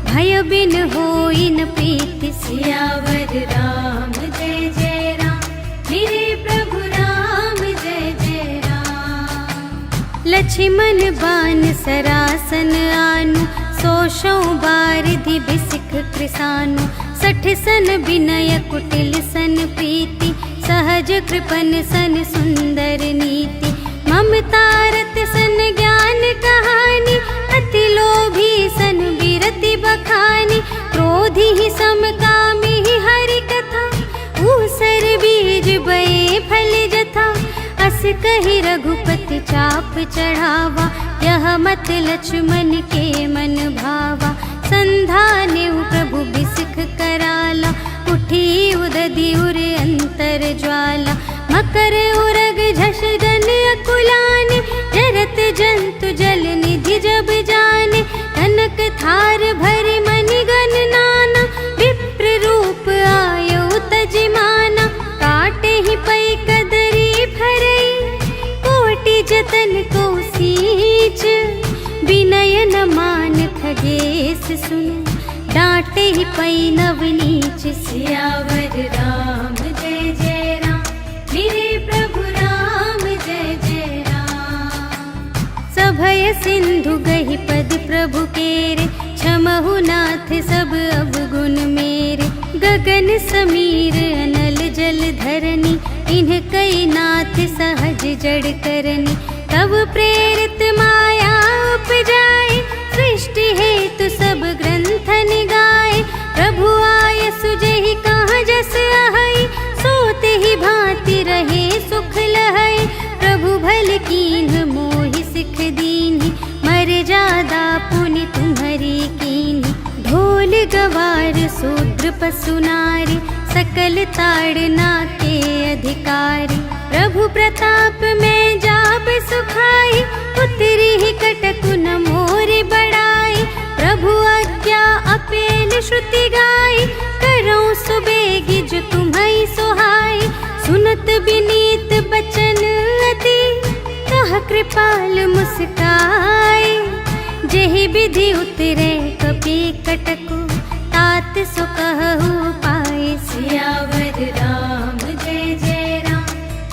भय बिन होई न प्रीति। सियावर राम जय जय राम, मेरे प्रभु राम जय जय राम। लक्ष्मण बान सरासन आनु, 100 बारिधि बिसिख कृसानु। 60 सन विनय कुटिल सन प्रीति, सहज कृपन सन सुंदर नीति। ममता रत सन ज्ञान कहानी, अति लोभी सन विरति बखानी। क्रोधी ही समकामी ही हरि कथा, ऊसर बीज बये फल जथा। अस कहि रघुपति चाप चढ़ावा, यह मत लक्ष्मण के मन भावा। संधानेउ प्रभु बिसिख कराला, उठी उदधि उर अंतर ज्वाला। मकर उरग झष गन अकुलाने, जरत जंतु जल निधि जब जाने। कनक थार भरि मनि गण नाना, विप्र रूप आयो तजिमाना। काटे ही पै कदरी भरई, कोटि जतन को सींच। विनय न मान खगेश सुन, डांटे ही पै नवनीच। सियावर राम जय जय राम, मेरे प्रभु राम जय जय राम। सभय सिंधु गहि पद प्रभु केरे, क्षमहु नाथ सब अवगुण मेरे। गगन समीर अनल जल धरनी, इन्ह कई नाथ सहज जड़ करनी। तब प्रेरित माया उपजाए, सृष्टि हेतु सब ग्रंथ निगाए। प्रभु आय सुजहि कहाँ जस अहै, सोते ही भांति रहे सुख लहै। प्रभु भल कीन्ह मोहि सिख दीन्हि, मर्यादा पुनि तुम्हरी कीन्हि। ढोल गवार शूद्र पशु नारी, सकल ताड़ना के अधिकारी। प्रभु प्रताप में जाब सुखाई, उतरी ही कटकु न मोरि बड़ाई। प्रभु आज्ञा अपेल श्रुति गाई, करऊँ सुबेगी जो तुम्है सोहाई। सुनत विनीत बचन अति, कह कृपाल मुस्काई। जेहि विधि उतरे कपि कटकु, तात सो कहु पाई। सियावर राम जय जय राम,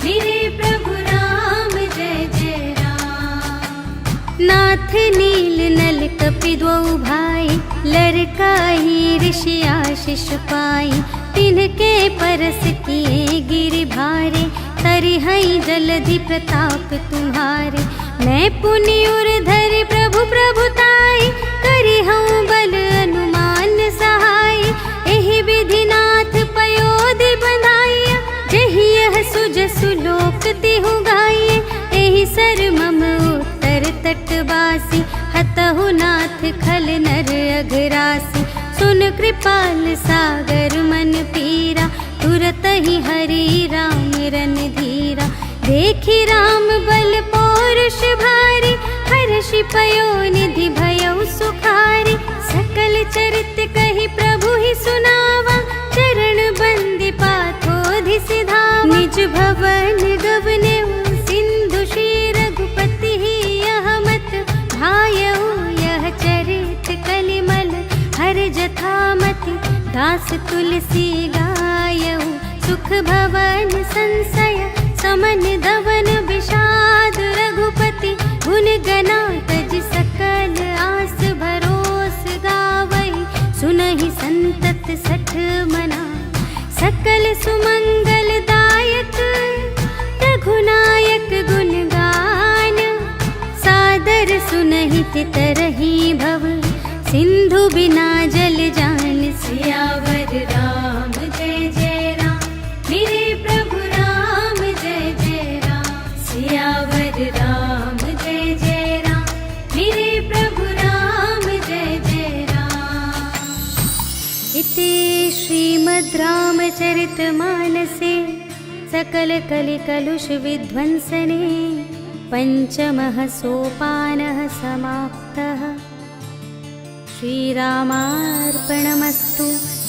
मेरे प्रभु राम जय जय राम। नाथ नील नल कपि द्वौ भाई, लरकाई ऋषि आशीष पाई। तिनके परस किए गिरि भारे, तरिहै जलधि प्रताप तुम्हारे। मैं पुनि उर धरि प्रभु प्रभुताई, करिहऊँ बल अनुमान सहाय। एहि विधि नाथ पयोधि बंधाइया, जेहि यह सुजसु लोक तिहु गाइए। एहि सर मम उत्तर तटवासी, हतहु नाथ खल नर अघरासी। सुन कृपाल सागर मन पीरा, तुरत ही हरि राम रन धीरा। देखि राम बल पौरुष भारी, हर्षि पयो निधि भयउ सुखारी। सकल चरित कहि प्रभु ही सुनावा, चरण बंदी पाथोधि सिधावा। निज भवन गवनेउ सिंधु श्री रघुपति ही, यह मत भायउ यह चरित कलिमल। हर जथामति दास तुलसी गायउ, सुख भवन संशय समन धवन विषाद। रघुपति गुण गना तज सकल आस भरोस गावहि। सुनहि संतत सठ मना, सकल सुमंगल दायक। रघुनायक गुण गान, सादर सुनहि तितरहि भव। सिंधु बिना जल जान। सियावर राम जय जय राम, मेरे प्रभु राम जय जय राम। सियावर राम जय जय राम, मेरे प्रभु राम जय जय राम। इति श्रीमद् रामचरितमानसे सकल कलि कलुष विध्वंसने, पञ्चमः सोपानः समाप्तः। श्रीरामार्पणमस्तु।